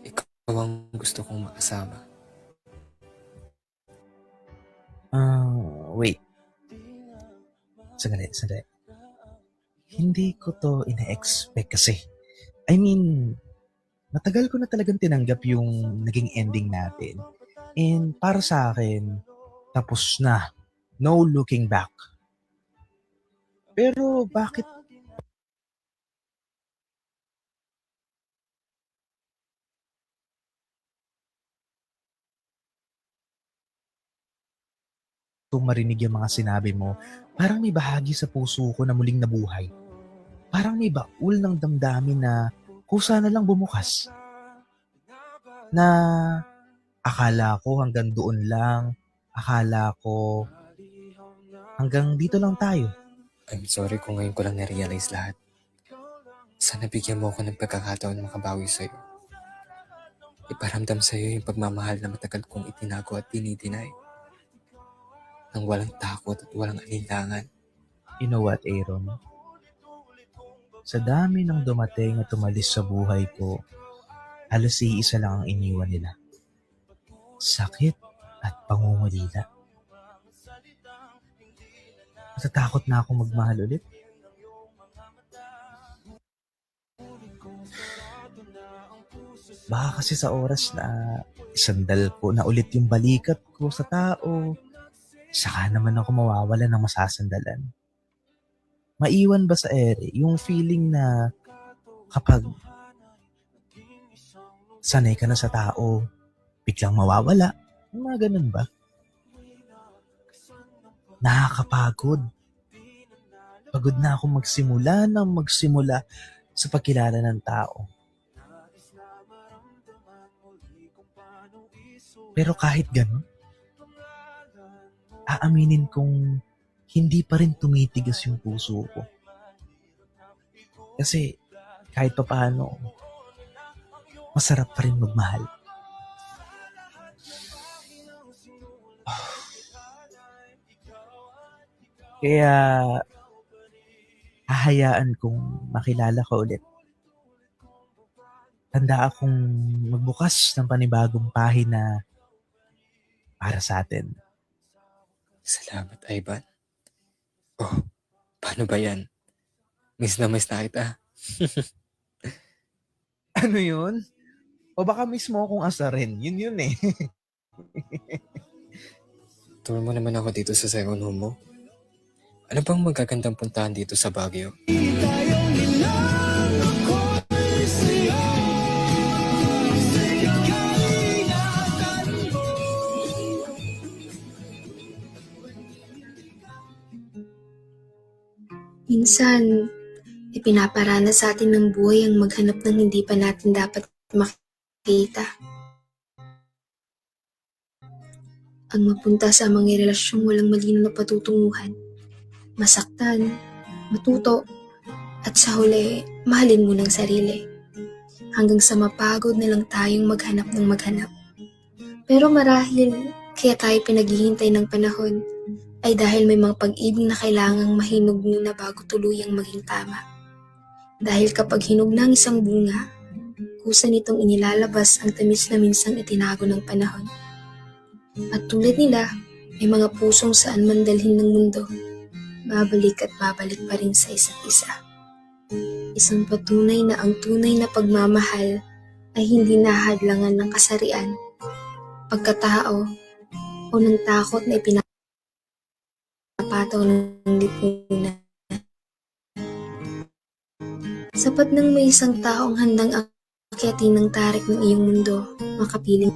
ikaw ang gusto kong makasama. Wait. Sandali, sandali. Hindi ko to ina-expect kasi. I mean, matagal ko na talagang tinanggap yung naging ending natin. And para sa akin, tapos na. No looking back. Pero bakit kung marinig yung mga sinabi mo, parang may bahagi sa puso ko na muling nabuhay. Parang may baul ng damdamin na kusa na lang bumukas. Na akala ko hanggang doon lang. Akala ko hanggang dito lang tayo. I'm sorry kung ngayon ko lang na-realize lahat. Sana bigyan mo ako ng pagkakataon makabawi sa'yo. Iparamdam sa'yo yung pagmamahal na matagal kong itinago at dinideny. Nang walang takot at walang alinlangan. You know what, Aaron? Sa dami ng dumating at tumalis sa buhay ko, halos iisa lang ang iniwan nila. Sakit at pangungulila. Natatakot na akong magmahal ulit. Baka kasi sa oras na isandal ko na ulit yung balikat ko sa tao, saka naman ako mawawala ng masasandalan. Maiwan ba sa ere yung feeling na kapag sanay ka na sa tao, biglang mawawala? Yung mga ganun ba? Nakakapagod. Pagod na akong magsimula sa pagkilala ng tao. Pero kahit ganun, aaminin kong hindi pa rin tumitigas yung puso ko. Kasi kahit pa paano, masarap pa rin magmahal. Kaya hahayaan kong makilala ka ulit. Tanda akong magbukas ng panibagong pahina para sa atin. Salamat, Ivan. Oh, paano ba yan? Miss na kita. Ano yun? O baka mismo akong asarin. Yun eh. Tour mo naman ako dito sa second home mo. Ano bang magagandang puntahan dito sa Baguio? Minsan, ipinaparana sa atin ng buhay ang maghanap ng hindi pa natin dapat makita. Ang mapunta sa mga relasyong walang malinaw na patutunguhan. Masaktan, matuto, at sa huli, mahalin mo ng sarili. Hanggang sa mapagod na lang tayong maghanap ng maghanap. Pero marahil, kaya tayo pinaghihintay ng panahon, ay dahil may mga pag-ibig na kailangang mahinog muna bago tuluyang maging tama. Dahil kapag hinog na ang isang bunga, kusa nitong inilalabas ang tamis na minsang itinago ng panahon. At tulad nila, may mga pusong saan man dalhin ng mundo, babalik at babalik pa rin sa isa't isa. Isang patunay na ang tunay na pagmamahal ay hindi nahadlangan ng kasarian, pagkatao, o ng takot na ipinapataw ng lipunan. Sapat nang may isang taong handang akyatin ng tarik ng iyong mundo, makapiling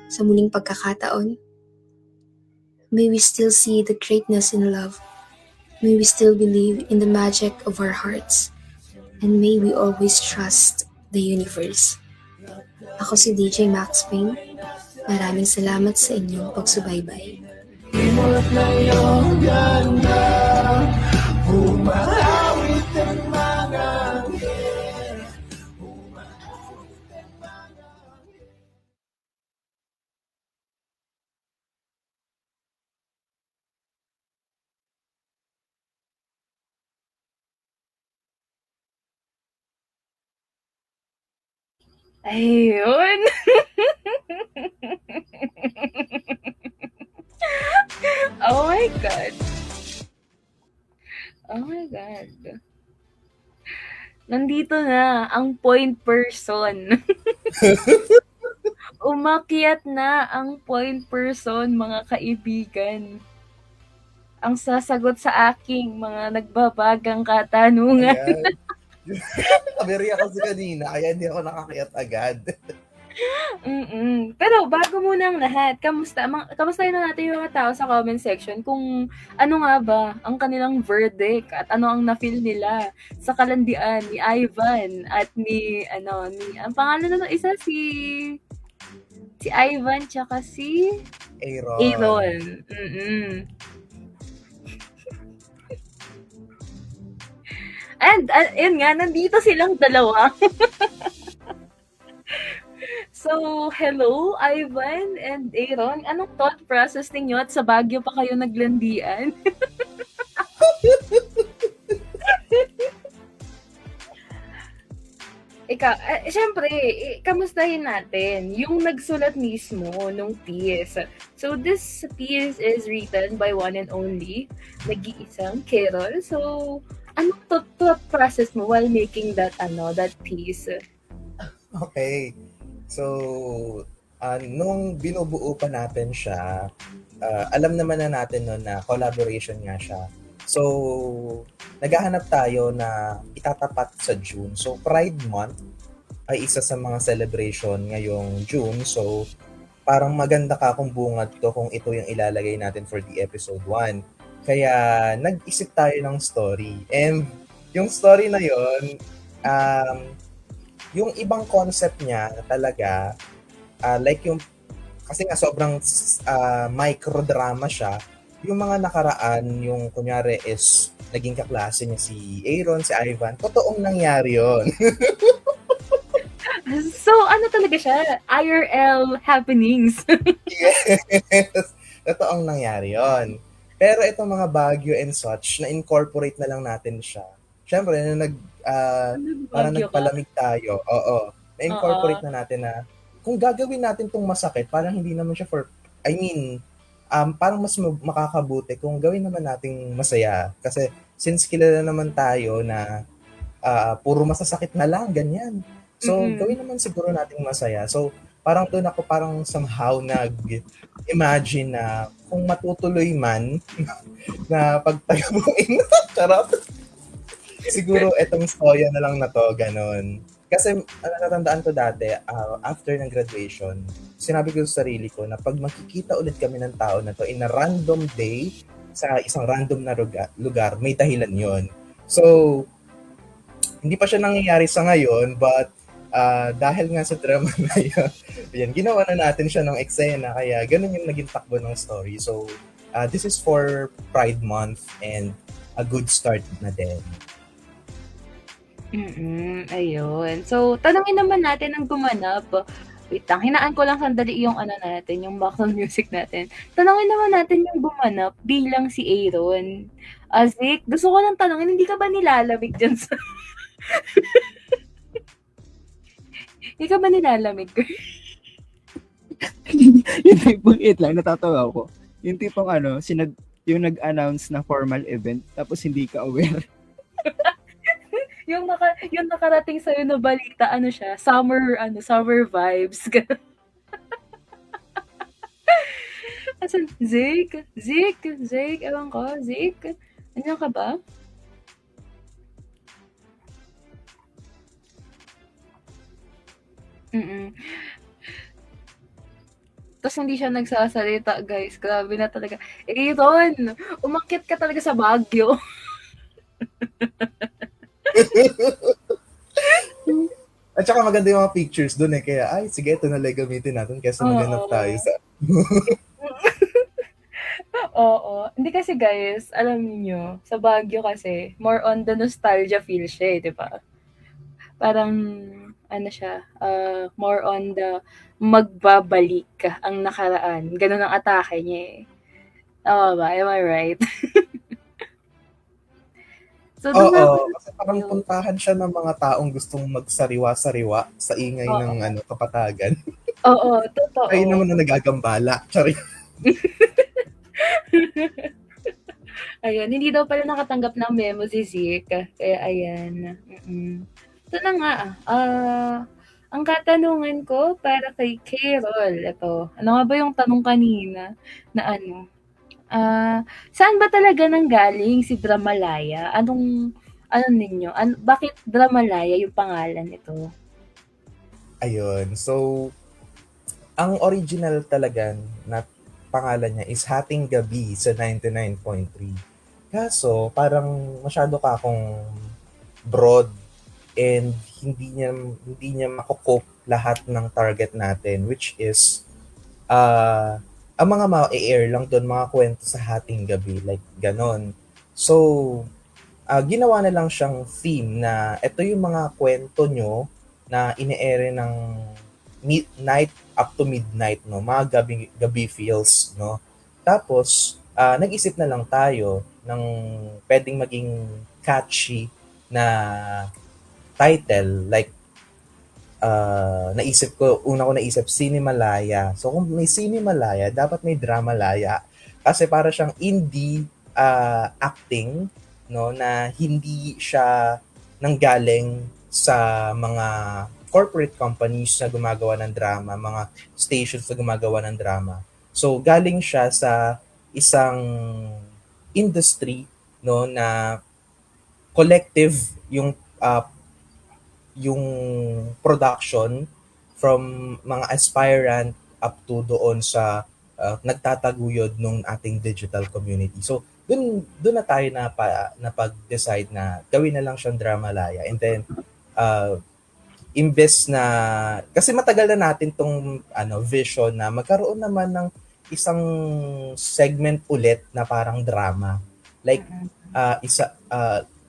sa muling pagkakataon. May we still see the greatness in love. May we still believe in the magic of our hearts. And may we always trust the universe. Ako si DJ Max Payne. Maraming salamat sa inyong pagsubaybay. Imot na iyong ganda, humahawit ang mga Ayun. Oh my God. Oh my God. Nandito na ang point person. Umakyat na ang point person, mga kaibigan. Ang sasagot sa aking mga nagbabagang katanungan. Ayan. Aberya kasi kanina, kaya hindi ako nakakayat agad. Pero bago muna ang lahat, kamustahin na natin yung mga tao sa comment section kung ano nga ba ang kanilang verdict at ano ang na-feel nila sa kalandian ni Ivan at ang pangalan na ng isa si Ivan tsaka si Aaron. Aaron. And yun nga, nandito silang dalawa. So, hello, Ivan and Aaron. Anong thought process ninyo at sa Baguio pa kayo naglandian? Siyempre, kamustahin natin yung nagsulat mismo nung piece. So, this piece is written by one and only, nag-iisang Carol. So, anong thought process mo while making that piece? Okay. So, nung binubuo pa natin siya, alam naman na natin noon na collaboration nga siya. So, naghahanap tayo na itatapat sa June. So, Pride Month ay isa sa mga celebration ngayong June. So, parang maganda ka kung bungad to kung ito yung ilalagay natin for the episode 1. Kaya, nag-isip tayo ng story. And, yung story na yon, yung ibang concept niya talaga, like yung, kasi nga sobrang microdrama siya, yung mga nakaraan, yung kunyari is naging kaklase niya si Aaron, si Ivan, totoong nangyari yon. So, ano talaga siya? IRL happenings. Yes, totoong nangyari yon. Pero itong mga Baguio and such, na-incorporate na lang natin siya. Siyempre, parang nagpalamig tayo. Oo. Na-incorporate na natin na kung gagawin natin tong masakit, parang hindi naman siya parang mas makakabuti kung gawin naman nating masaya. Kasi since kilala naman tayo na puro masasakit na lang, ganyan. So, gawin naman siguro nating masaya. So, parang doon ako parang somehow nag-imagine na kung matutuloy man na pagtagabuin, charot. Siguro etong storya na lang na to, ganun. Kasi natandaan ko dati, after ng graduation, sinabi ko sa sarili ko na pag makikita ulit kami ng tao na to in a random day, sa isang random na lugar, may dahilan yon. So, hindi pa siya nangyayari sa ngayon, but dahil nga sa drama na yun, ginawa na natin siya ng eksena, kaya ganun yung naging takbo ng story. So, this is for Pride Month and a good start na din. Ayun. So, tanungin naman natin ang gumanap. Wait lang, hinaan ko lang sandali yung yung background music natin. Tanungin naman natin yung gumanap bilang si Aaron. Zik, gusto ko lang tanungin, hindi ka ba nilalamig dyan sa... Hindi ka ba nilalamig? Yung tipong lang, natatawa ko. Yung tipong yung nag-announce na formal event, tapos hindi ka aware. yung nakarating sa'yo na balita, siya, summer vibes. Asan, Zik, ewan ko, Zik, andiyan ka ba? Tapos hindi siya nagsasalita, guys. Grabe na talaga. Aaron, umakyat ka talaga sa Baguio. At saka maganda yung mga pictures doon kaya sige, ito na lang gamitin natin kasi maganap tayo sa... Oo. Hindi kasi guys, alam niyo sa Baguio kasi, more on the nostalgia feel siya di ba? Parang, siya, more on the magbabalik ang nakaraan. Ganun ang atake niya Tama ba? Am I right? So, doon nga ako Oo, kasi parang puntahan siya ng mga taong gustong magsariwa-sariwa sa ingay oo, ng kapatagan. oo, Tayo totoo. naman na nagagambala. Sorry. Ayun, hindi daw pala nakatanggap ng memo si Zeke. Kaya ayan. Ito na nga, ang katanungan ko para kay Carol, ito. Ano nga ba yung tanong kanina na ano? Saan ba talaga nanggaling si Dramalaya? Ano ninyo? Bakit Dramalaya yung pangalan nito? Ayun. So, ang original talaga na pangalan niya is Hating Gabi sa 99.3. Kaso, parang masyado ka akong broad and hindi niya makukup lahat ng target natin, which is ang mga ma-air lang doon, mga kwento sa Hating Gabi, like ganon. So, ginawa na lang siyang theme na ito yung mga kwento nyo na ine-air ng midnight up to midnight, no? Mga gabi feels, no? Tapos, nag-isip na lang tayo ng pwedeng maging catchy na title, like una ko naisip Cinemalaya. So kung may Cinemalaya, dapat may Dramalaya kasi para siyang indie acting, no, na hindi siya nanggaling sa mga corporate companies na gumagawa ng drama, mga stations na gumagawa ng drama. So galing siya sa isang industry, no, na collective yung production from mga aspirant up to doon sa nagtataguyod nung ating digital community. So, dun na tayo napag-decide na gawin na lang siyang Dramalaya. And then, imbes na, kasi matagal na natin tong vision na magkaroon naman ng isang segment ulit na parang drama. Like,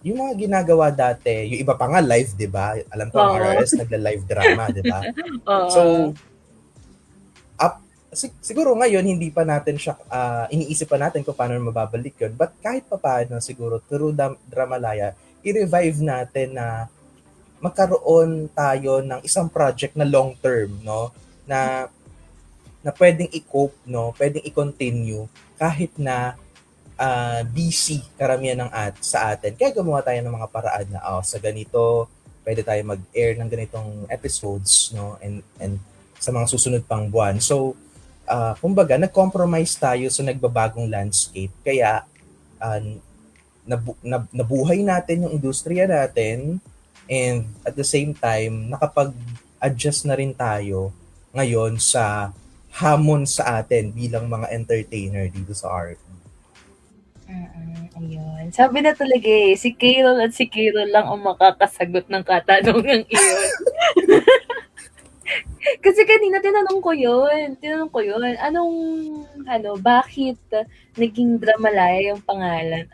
yung mga ginagawa dati, yung iba pa nga live, di ba? Alam ko ang Oo. RRS nagla-live drama, di ba? Oo. So, siguro ngayon, hindi pa natin siya, iniisip pa natin kung paano mababalik yun. But kahit pa paano, siguro, through Dramalaya, i-revive natin na magkaroon tayo ng isang project na long term, no? Na pwedeng i-cope, no? Pwedeng i-continue kahit na busy karamihan sa atin. Kaya gumawa tayo ng mga paraan na sa ganito, pwede tayo mag-air ng ganitong episodes, no? And sa mga susunod pang buwan. So, kumbaga, nag-compromise tayo sa nagbabagong landscape. Kaya, nabuhay natin yung industriya natin and at the same time, nakapag-adjust na rin tayo ngayon sa hamon sa atin bilang mga entertainer dito sa RP. Ayun. Sabi na talaga si Carol at si Carol lang ang makakasagot ng katanungang iyon. Kasi kanina tinanong ko yun. Bakit naging Dramalaya yung pangalan?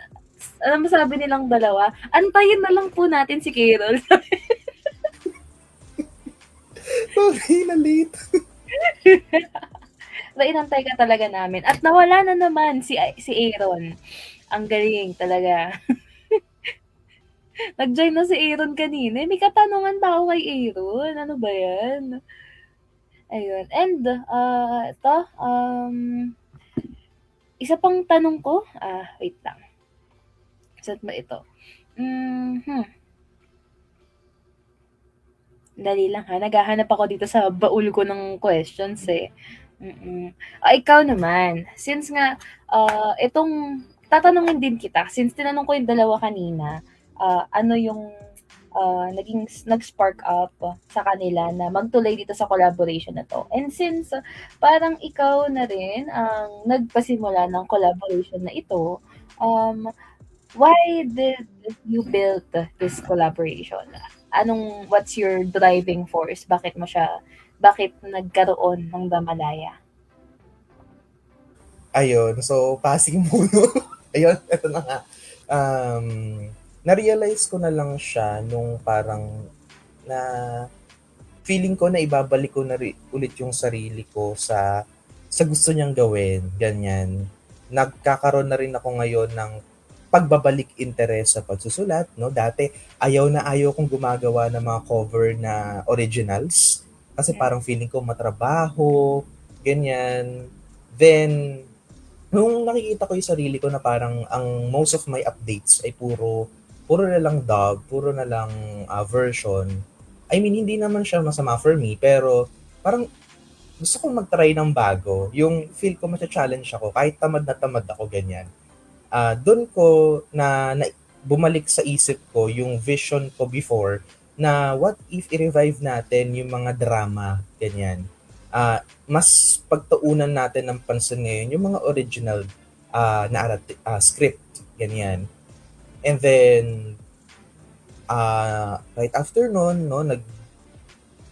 Alam mo, sabi nilang dalawa, antayin na lang po natin si Carol. Sorry, na-late. Inantay ka talaga namin. At nawala na naman si Aaron. Ang galing talaga. Nag-join na si Aaron kanina. May katanungan ba ako kay Aaron? Ano ba yan? Ayun. And, ito, isa pang tanong ko. Wait lang. Set mo ito. Dali lang ha. Naghahanap ako dito sa baul ko ng questions eh. Ikaw naman. Since nga, tatanungin din kita. Since tinanong ko yung dalawa kanina, ano yung nag-spark up sa kanila na magtuloy dito sa collaboration na to. And since parang ikaw na rin ang nagpasimula ng collaboration na ito, why did you build this collaboration? What's your driving force? Bakit nagkaroon ng Dramalaya? Ayun, so passing muna. Ayun, eto na nga. Na-realize ko na lang siya nung parang na feeling ko na ibabalik ko na ulit yung sarili ko sa gusto niyang gawin, ganyan. Nagkakaroon na rin ako ngayon ng pagbabalik interes sa pagsusulat, no? Dati, ayaw na ayaw kong gumagawa ng mga cover na originals kasi parang feeling ko matrabaho, ganyan. Then, nung nakikita ko yung sarili ko na parang ang most of my updates ay puro na lang dub, puro na lang version. I mean, hindi naman siya masama for me, pero parang gusto kong mag-try ng bago. Yung feel ko matcha-challenge ako, kahit tamad na tamad ako, ganyan. Doon ko na bumalik sa isip ko yung vision ko before na what if i-revive natin yung mga drama, ganyan. Mas pagtuunan natin ng pansin ngayon yung mga original script, ganyan. And then, right after nun, no,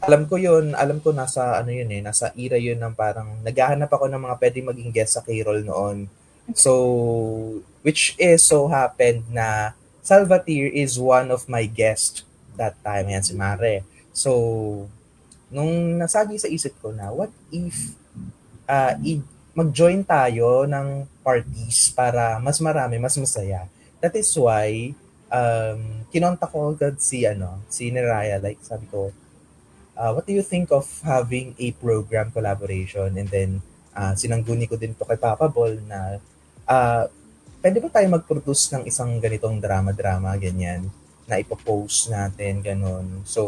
alam ko nasa ano yun nasa era yun ng parang naghahanap ako ng mga pwedeng maging guest sa K-Roll noon. So, which is so happened na Salvatir is one of my guests that time, yan si Mare. So, nung nasagi sa isip ko na, what if mag-join tayo ng parties para mas marami, mas masaya. That is why, kinontak ko agad si Neraya, like sabi ko, what do you think of having a program collaboration? And then, sinangguni ko din to kay Papa Ball na, pwede ba tayo mag-produce ng isang ganitong drama-drama, ganyan, na ipopost natin, ganun. So,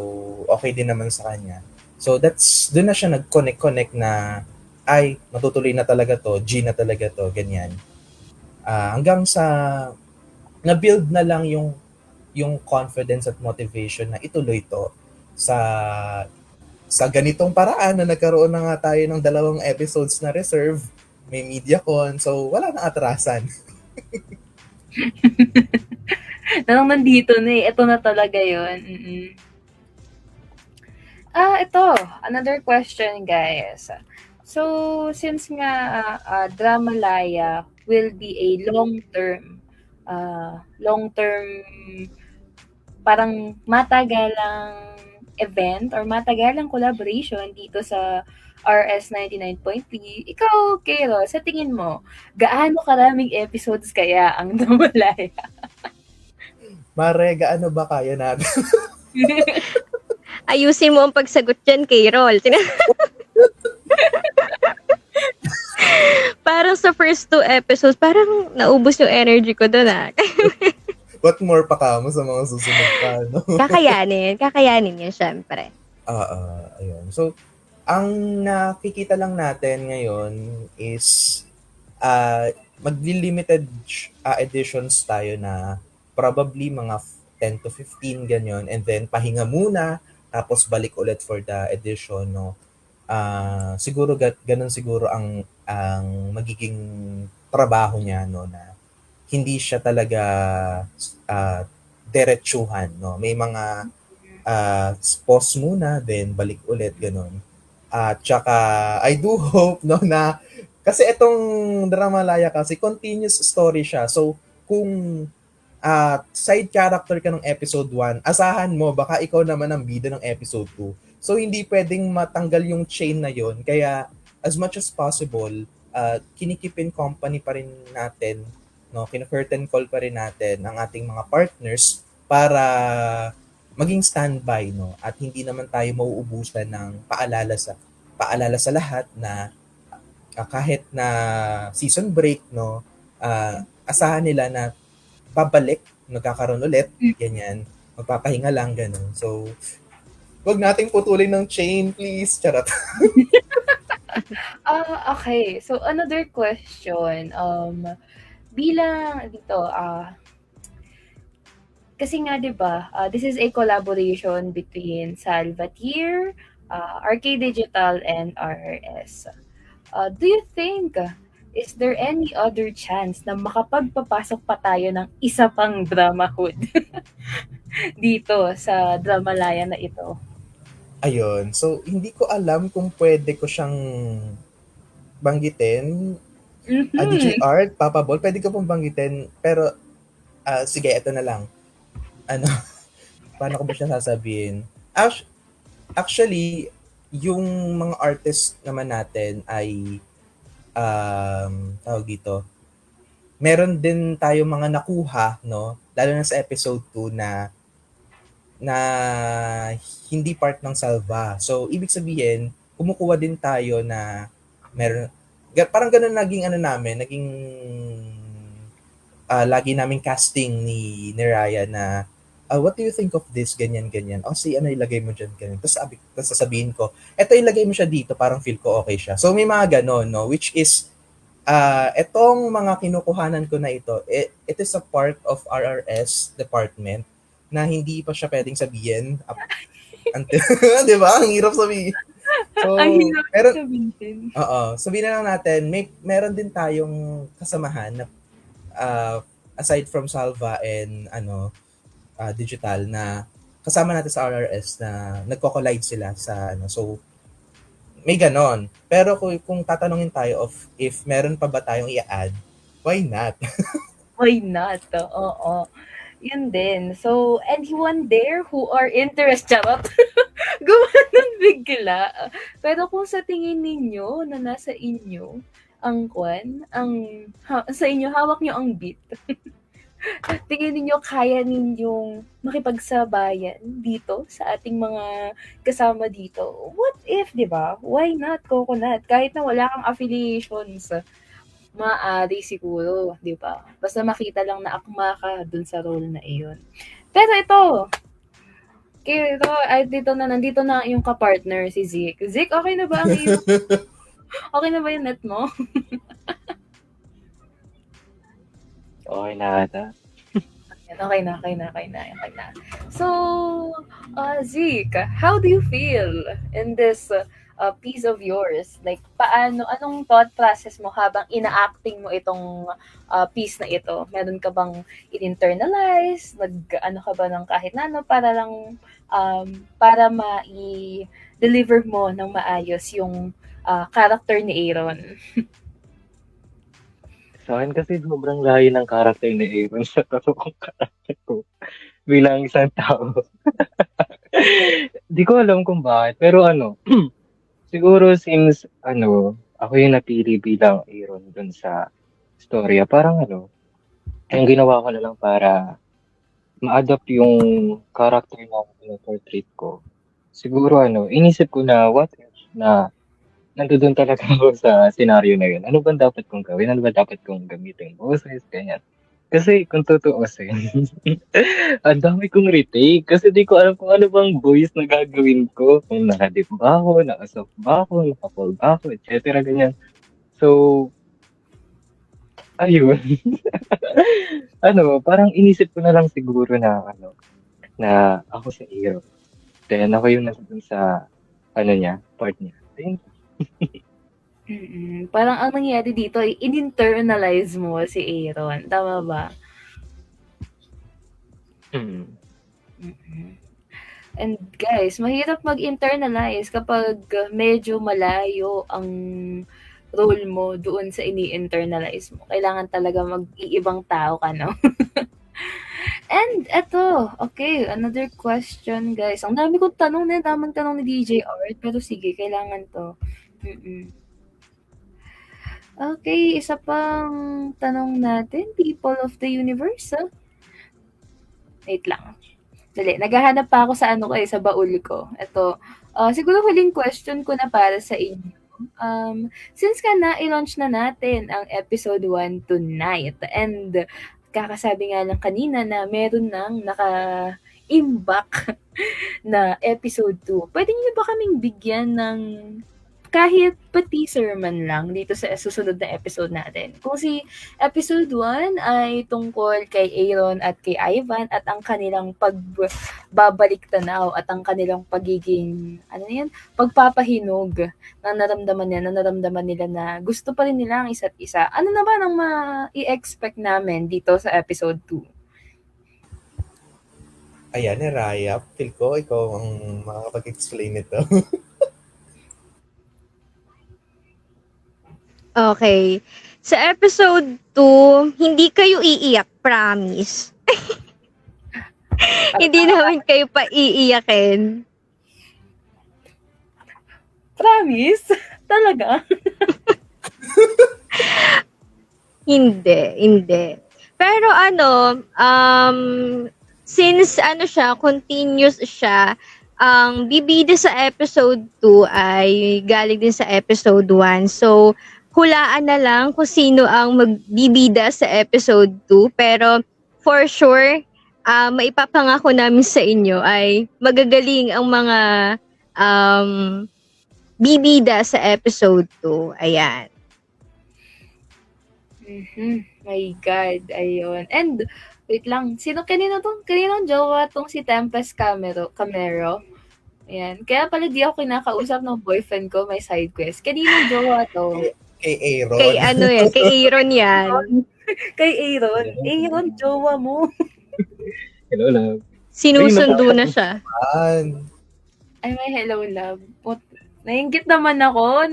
okay din naman sa kanya. So, doon na siya nag-connect na, ay, matutuloy na talaga to, G na talaga to, ganyan. Hanggang sa, na-build na lang yung confidence at motivation na ituloy to sa ganitong paraan na nagkaroon na nga tayo ng 2 episodes na reserve, may MediaCon, so wala nang atrasan. Nang nandito na ito na talaga yun. Ito, another question, guys. So, since nga Dramalaya will be a long-term, parang matagalang event or matagalang collaboration dito sa RS 99.3, ikaw, Kero, sa tingin mo, gaano karaming episodes kaya ang Dramalaya? Mare, gaano ba kaya natin? Ayusin mo ang pagsagot dyan, K-Roll. Parang sa first 2 episodes, parang naubos yung energy ko doon What more pa ka mo sa mga susunod pa, no? Kakayanin niya, syempre. Ayun. So, ang nakikita lang natin ngayon is magli-limited editions tayo na probably mga 10 to 15 ganyan, and then pahinga muna tapos balik ulit for the edition, no. Siguro ganun siguro ang magiging trabaho niya, no, na hindi siya talaga diretsuhan, no. May mga pause muna, then balik ulit, ganun. At tsaka I do hope, no, na kasi itong Dramalaya kasi continuous story siya. So kung side character ka ng episode 1, asahan mo baka ikaw naman ang bida ng episode 2. So hindi pwedeng matanggal yung chain na yon. Kaya as much as possible, kinikip in company pa rin natin, no, kina-curtain call pa rin natin ang ating mga partners para maging standby, no, at hindi naman tayo mauubusan ng paalala sa lahat na kahit na season break, no, asahan nila na babalik, nagkakaroon ulit, ganyan, magpapahinga lang, ganun. So, wag nating putulin ng chain, please. Charot. Okay. So, another question. Bilang dito, kasi nga 'di ba, this is a collaboration between Salvatir, RK Digital, and RRS. Do you think is there any other chance na makapagpapasok pa tayo ng isa pang dramahood dito sa Dramalaya na ito? Ayun. So, hindi ko alam kung pwede ko siyang banggitin. DJ Art, Papa Ball, pwede ko pong banggitin. Pero, sige, ito na lang. Paano ko ba siya sasabihin? Actually, yung mga artist naman natin ay tawag dito, meron din tayo mga nakuha, no? Lalo na sa episode 2 na hindi part ng Salva. So, ibig sabihin, kumukuha din tayo na meron, parang ganun naging ano namin, naging lagi naming casting ni Raya na what do you think of this, ganyan, ganyan. O, ano ilagay mo dyan, ganyan. Tapos sasabihin ko, eto ilagay mo siya dito, parang feel ko okay siya. So, may mga ganon, no? Which is, etong mga kinukuhanan ko na ito, it is a part of RRS department na hindi pa siya pwedeng sabihin until, di ba? Ang hirap sabihin. So, Ang hirap meron, sabihin. sabihin na lang natin, meron din tayong kasamahan na aside from Salva and digital na kasama natin sa RRS na nagko-collide sila sa so may ganon. Pero kung tatanungin tayo of if meron pa ba tayong i-add, why not? Why not? Oo. Yun din. So, anyone there who are interested, charot, gumanon bigla. Pero kung sa tingin ninyo na nasa inyo, sa inyo, hawak nyo ang beat. Tingin ninyo kaya ninyong makipagsabayan dito sa ating mga kasama dito. What if, di ba? Why not, Coconut? Kahit na wala kang affiliations, maaari siguro, di ba? Basta makita lang na akma ka dun sa role na iyon. Pero nandito na yung kapartner, si Zik. Zik, okay na ba ang iyong... Okay na ba yung net mo? Okay na ata. Okay na. So, Zeke, how do you feel in this piece of yours? Like, anong thought process mo habang ina-acting mo itong piece na ito? Meron ka bang in-internalize? Nag-ano ka ba ng kahit na para ma-deliver mo ng maayos yung character ni Aaron? Sa akin kasi sobrang layo ng karakter ni Aaron sa totoong karakter ko bilang isang tao. Di ko alam kung bakit. Pero siguro since ako yung napili bilang Aaron dun sa storya, parang yung ginawa ko na lang para ma-adapt yung character na portrait ko. Siguro inisip ko na what if na nandoon talaga ako sa scenario na yun. Ano ba dapat kong gawin? Ano ba dapat kong gamitin? Boses, ganyan. Kasi kung tutuusin, ang dami kong retake. Kasi di ko alam kung ano bang voice na gagawin ko. Kung nakadip ba ako, nakasoft ba ako, nakapol ba ako, etc. Ganyan. So, ayun. Parang inisip ko na lang siguro na na ako sa hero. Then ako yung nasa dun sa part niya. Thank you. Parang ang nangyari dito ay in-internalize mo si Aaron. Tama ba? And guys, mahirap mag-internalize kapag medyo malayo ang role mo doon sa ini-internalize mo. Kailangan talaga mag-iibang tao ka, no? And eto, okay, another question, guys. Ang dami kong tanong na, tamang tanong ni DJ Art, pero sige, kailangan to. Okay, isa pang tanong natin, people of the universe. Wait lang. Dali, naghahanap pa ako sa sa baul ko. Ito, siguro huling question ko na para sa inyo. Since i-launch na natin ang episode 1 tonight, and kakasabi nga lang kanina na meron nang naka-imbak na episode 2. Pwede niyo ba kaming bigyan ng kahit pa-teaser man lang dito sa susunod na episode natin? Kung si episode 1 ay tungkol kay Aaron at kay Ivan at ang kanilang pagbabalik tanaw at ang kanilang pagiging, pagpapahinog na naramdaman nila na gusto pa rin nila ang isa't isa. Ano naman ang ma-i-expect namin dito sa episode 2? Ayan, Raya, feel ko ikaw ang makakapag-explain nito. Okay. Sa episode 2, hindi kayo iiyak, promise. Hindi namin kayo pa iiyakin. Promise? Talaga? Hindi. Pero since siya, continuous siya, ang bibida sa episode 2 ay galing din sa episode 1. So, hulaan na lang kung sino ang magbibida sa episode 2. Pero, for sure, maipapangako namin sa inyo ay magagaling ang mga bibida sa episode 2. Ayan. My God, ayun. And, wait lang, kaninong jowa tong si Tempest Camero? Ayan. Kaya pala di ako kinakausap ng boyfriend ko, may side quest. Kaninong jowa to? Kay Aaron. Kay kay Aaron yan. Kay Aaron. Aaron, jowa mo. Hello, love. Sinusundo na siya. Ay, may hello, love. Nainggit naman ako.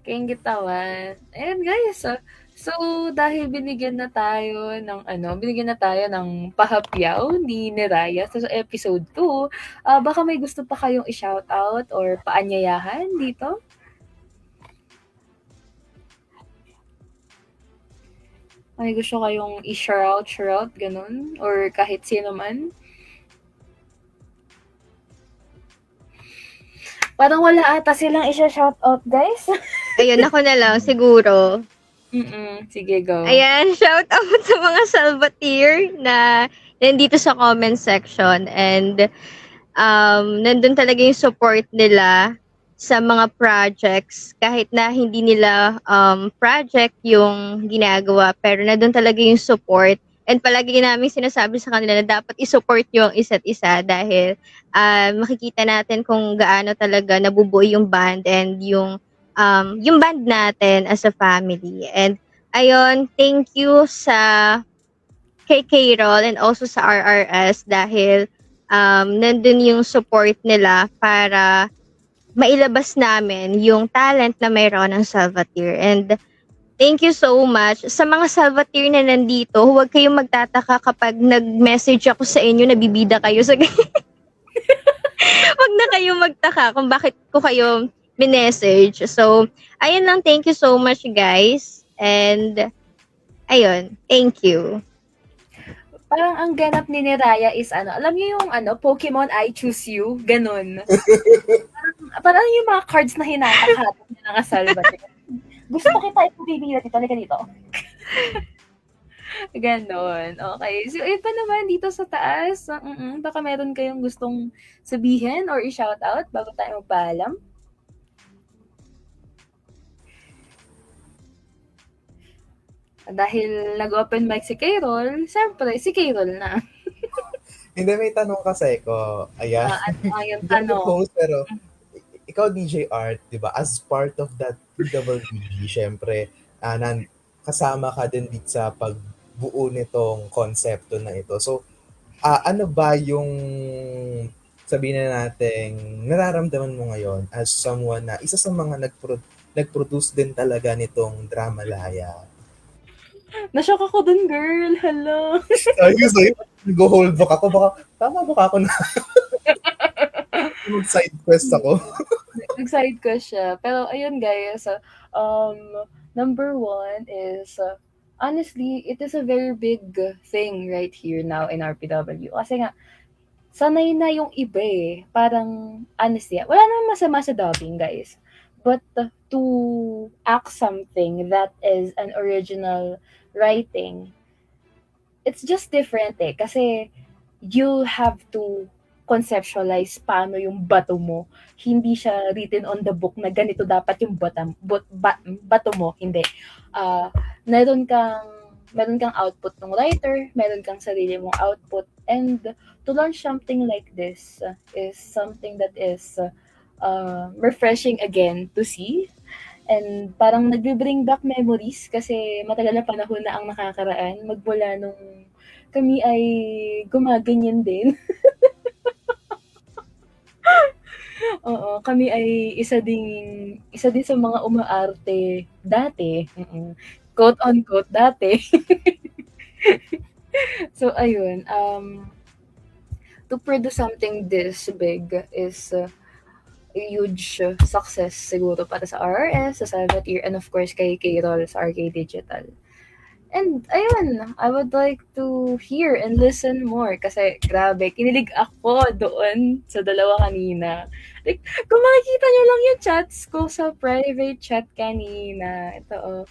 Kainggit naman. Ayan, guys. So, dahil binigyan na tayo ng pahapyaw ni Neraya sa episode 2, baka may gusto pa kayong i-shoutout or paanyayahan dito? May gusto kayong i-shoutout, ganun? Or kahit sino man? Parang wala ata silang i-shoutout, guys. Ayun, ako na lang, siguro. Sige, go. Ayan, shout out sa mga Salvatir na nandito sa comment section. And nandun talaga yung support nila sa mga projects. Kahit na hindi nila project yung ginagawa, pero nandun talaga yung support. And palagi namin sinasabi sa kanila na dapat i-support yung isa't isa dahil makikita natin kung gaano talaga nabubuo yung band and yung band natin as a family. And ayun, thank you sa kay Carol and also sa RRS dahil nandun yung support nila para mailabas namin yung talent na mayroon ng Salvatir. And thank you so much. Sa mga Salvatir na nandito, huwag kayong magtataka kapag nag-message ako sa inyo, nabibida kayo sa Huwag na kayong magtaka kung bakit ko kayo minessage. So, ayun lang. Thank you so much, guys. And, ayun. Thank you. Parang ang ganap ni Neraya is alam niyo yung Pokemon I Choose You? Ganun. parang yung mga cards na hinatakot niya ng Salvatir. Gusto ko kita ipabibigyan dito. Halika dito. Ganon. Okay. So, pa naman dito sa taas. Baka meron kayong gustong sabihin or i-shoutout bago tayo magpaalam. Dahil nag-open mic si Carol, siyempre, si Carol na. Hindi, may tanong kasi ko. Ayan. Yung tanong. Pero, ikaw DJ Art, di ba? As part of that PWD, syempre, kasama ka din dito sa pagbuo nitong konsepto na ito. So, ano ba yung sabihin na natin, nararamdaman mo ngayon as someone na isa sa mga nag-produce din talaga nitong Dramalaya? Nashock ako dun, girl. Hello. Ayun, nag-hold back ako. Baka, tama ba ako na? Mag-side quest ako. Nag-side quest siya. Pero, ayun, guys. Number one is, honestly, it is a very big thing right here now in RPW. Kasi nga, sanay na yung iba eh. Parang, honestly, wala naman masama sa dubbing, guys. But to act something that is an original writing, it's just different eh. Kasi you have to conceptualize paano yung bato mo. Hindi siya written on the book na ganito dapat yung bato mo. Hindi. Meron kang output ng writer, meron kang sarili mong output, and to launch something like this is something that is refreshing again to see. And parang nag-bring back memories kasi matagal na panahon na ang nakakaraan magmula nung kami ay gumaganyan din. Oo, kami ay isa din sa mga umaarte dati. Quote unquote dati. So ayun, to produce something this big is huge success siguro para sa RRS, sa Salvatir, and of course kay Carol sa RK Digital. And ayun, I would like to hear and listen more kasi grabe, kinilig ako doon sa dalawa kanina. Like, kung makikita nyo lang yung chats ko sa private chat kanina, ito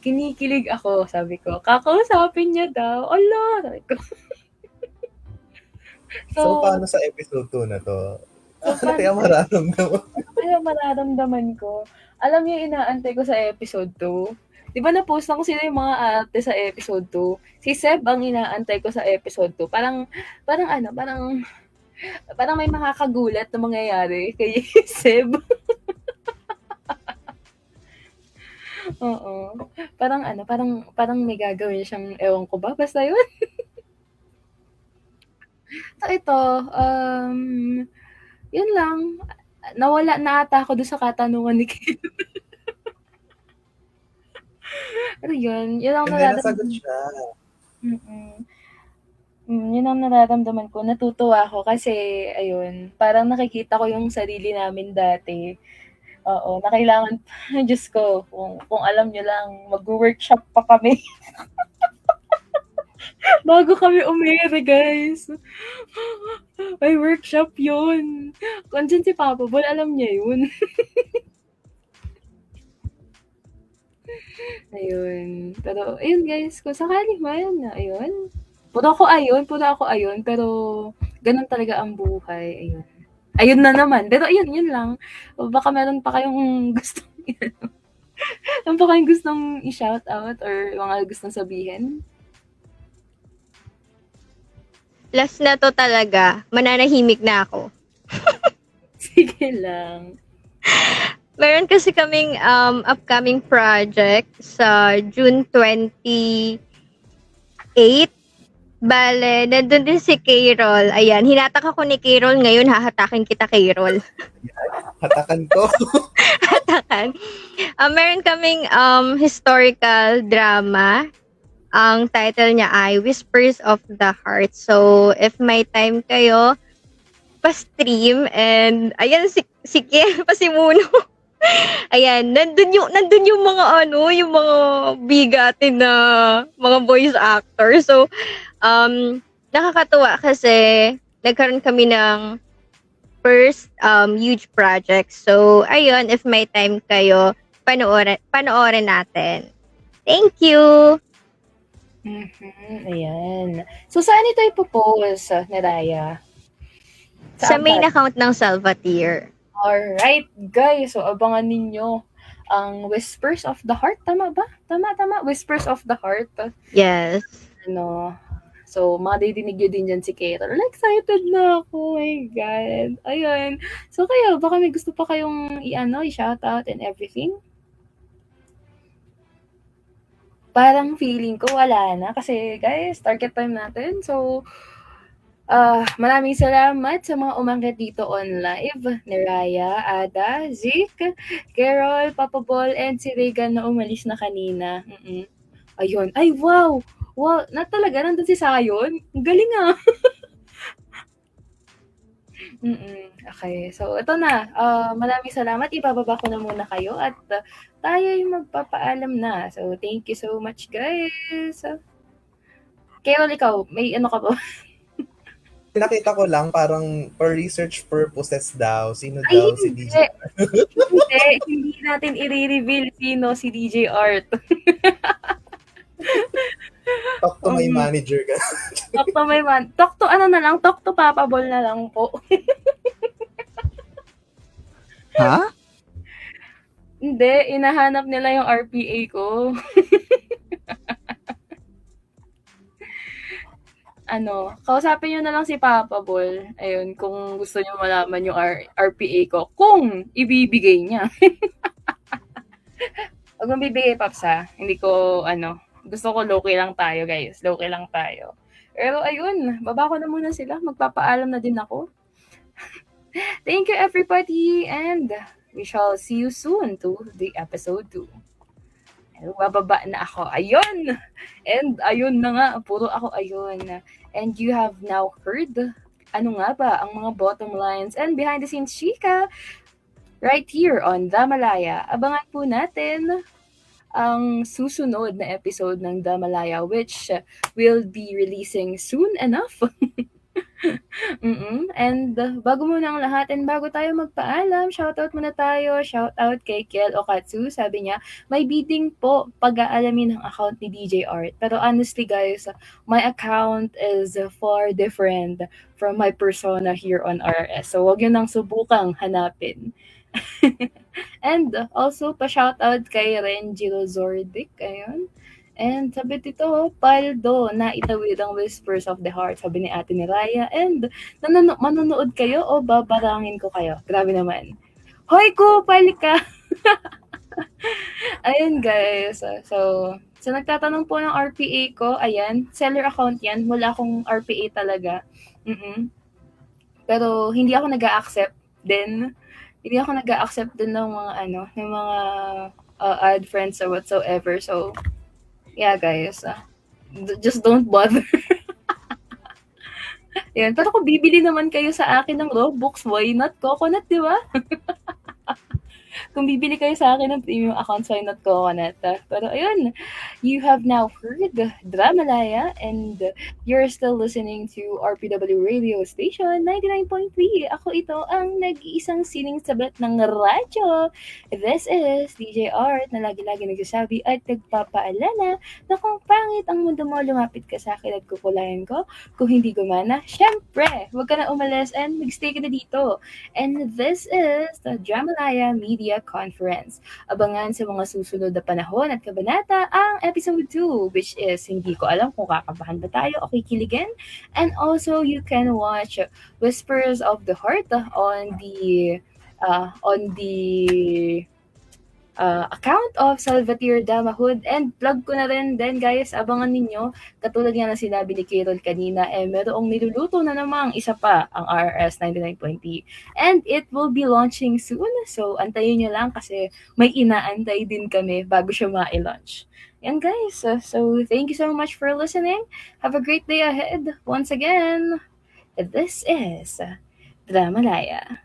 kinikilig ako, sabi ko. Kakausapin niya daw. Ala, sabi ko. So, paano sa episode 2 na to? Ano kaya mararamdaman? Kaya mararamdaman ko. Alam niyo, inaantay ko sa episode 2. Di ba na-post na ko sila yung mga ate sa episode 2? Si Seb ang inaantay ko sa episode 2. Parang may makakagulat na mangyayari kay Seb. Oo. Parang may gagawin siyang, ewan ko ba, basta yun. So ito, yun lang. Nawala na ata ako doon sa katanungan ni Kim. Pero yun ang Hindi, nasagot siya. Yun ang nararamdaman ko. Natutuwa ako kasi, ayun, parang nakikita ko yung sarili namin dati. Oo, na kailangan, Diyos ko, kung alam nyo lang, mag-workshop pa kami. Bago kami umere, guys. May workshop yun. Kung dyan si Papa Bol, alam niya yun. Ayun. Pero, ayun guys, kung sakali man, ayun. Puro ako ayun, pero ganun talaga ang buhay. Ayun. Ayun na naman. Pero ayun, yun lang. Baka meron pa kayong gustong meron pa kayong gustong i-shout out or mga gustong sabihin? Last na to talaga. Mananahimik na ako. Sige lang. Meron kasi kaming upcoming project sa June 28. Bale, nandun din si Carol. Ayan, hinatak ako ni Carol. Ngayon, hahatakin kita, Carol. Hatakan ko. Hatakan. Meron kaming historical drama. Ang title niya ay Whispers of the Heart. So, if may time kayo, pa-stream. And, ayan, si Ken, pasimuno. Ayan, nandun yung mga yung mga bigatin na mga voice actor. So, nakakatuwa kasi nagkaroon kami ng first huge project. So, ayun, if may time kayo, panoorin natin. Thank you! Ayan. So, saan ito ipopost, Neraya? Sa main account ng Salvatir. Alright, guys. So, abangan ninyo ang Whispers of the Heart. Tama ba? Tama. Whispers of the Heart. Yes. So, madidinig nyo din dyan si Carol. Excited na ako. Oh my God. Ayun. So, kayo, baka may gusto pa kayong i-shoutout and everything? Parang feeling ko wala na. Kasi, guys, target time natin. So, maraming salamat sa mga umangkit dito on live. Neraya, Ada, Zeke, Carol, Papa Bol, and si Regan na umalis na kanina. Ayun. Ay, wow! Wow, talaga, nandun si Sayon. Ang galing ah. Okay, so ito na. Maraming salamat. Ibababa ko na muna kayo at tayo yung magpapaalam na. So, thank you so much, guys. Carol, ikaw, may ka ba? Nakita ko lang, parang for research purposes daw, sino daw si DJ Art? Hindi natin i-reveal sino si DJ Art. Talk to my manager ka. Talk to Papa Bol na lang po. Ha? Hindi, inahanap nila yung RPA ko. Kausapin nyo na lang si Papa Bol. Ayun, kung gusto nyo malaman yung RPA ko. Kung ibibigay niya. Huwag mong bibigay, Paps, ha? Hindi ko, gusto ko low-key lang tayo, guys. Low-key lang tayo. Pero ayun, baba ko na muna sila. Magpapaalam na din ako. Thank you, everybody. And we shall see you soon to the episode 2. Bababa na ako. Ayun! And ayun na nga. Puro ako ayun. And you have now heard ano nga ba ang mga bottom lines and behind the scenes chika right here on Damalaya. Abangan po natin ang susunod na episode ng Damalaya which will be releasing soon enough. And bago muna ang lahat and bago tayo magpaalam, shoutout muna tayo. Shoutout kay Kel Okatsu. Sabi niya, may bidding po pag-aalamin ng account ni DJ Art. Pero honestly guys, my account is far different from my persona here on RS. So wag yun nang subukang hanapin. And also, pa-shoutout kay Renjiro Zordic. Ayun. And sabi dito, Paldo, na itawid ang Whispers of the Heart, sabi ni ate ni Raya. And manonood kayo o babarangin ko kayo? Grabe naman. Hoy ko, pali ka! Ayun guys. So, nagtatanong po ng RPA ko, ayan, seller account yan. Wala akong RPA talaga. Pero hindi ako nag-a-accept din. Hindi ako nag-a-accept din ng mga ng mga ad friends or whatsoever. So, yeah guys, just don't bother. Yan. Pero kung bibili naman kayo sa akin ng Robux, why not Coconut, di ba? Kung bibili kayo sa akin ng premium account, why not Coconut? Pero ayun, you have now heard Dramalaya and you're still listening to RPW Radio Station 99.3. Ako ito ang nag-iisang sining sabat ng radyo. This is DJ Art na lagi-lagi nagsasabi at nagpapaalala na kung pangit ang mundo mo, lumapit ka sa akin at kukulayan ko. Kung hindi gumana, syempre, huwag ka na umalis and magstay ka na dito. And this is the Dramalaya Media Conference. Abangan sa mga susunod na panahon at kabanata ang episode 2, which is hindi ko alam kung kakabahan ba tayo o kikiligin. And also, you can watch Whispers of the Heart on the account of Salvatore Damahud. And plug ko na rin din guys, abangan ninyo, katulad nga na sinabi ni Carol kanina, merong niluluto na namang isa pa ang RRS 99.3 and it will be launching soon, so antayin nyo lang kasi may inaantay din kami bago siya ma-launch. Yan guys, so thank you so much for listening. Have a great day ahead. Once again, this is Dramalaya.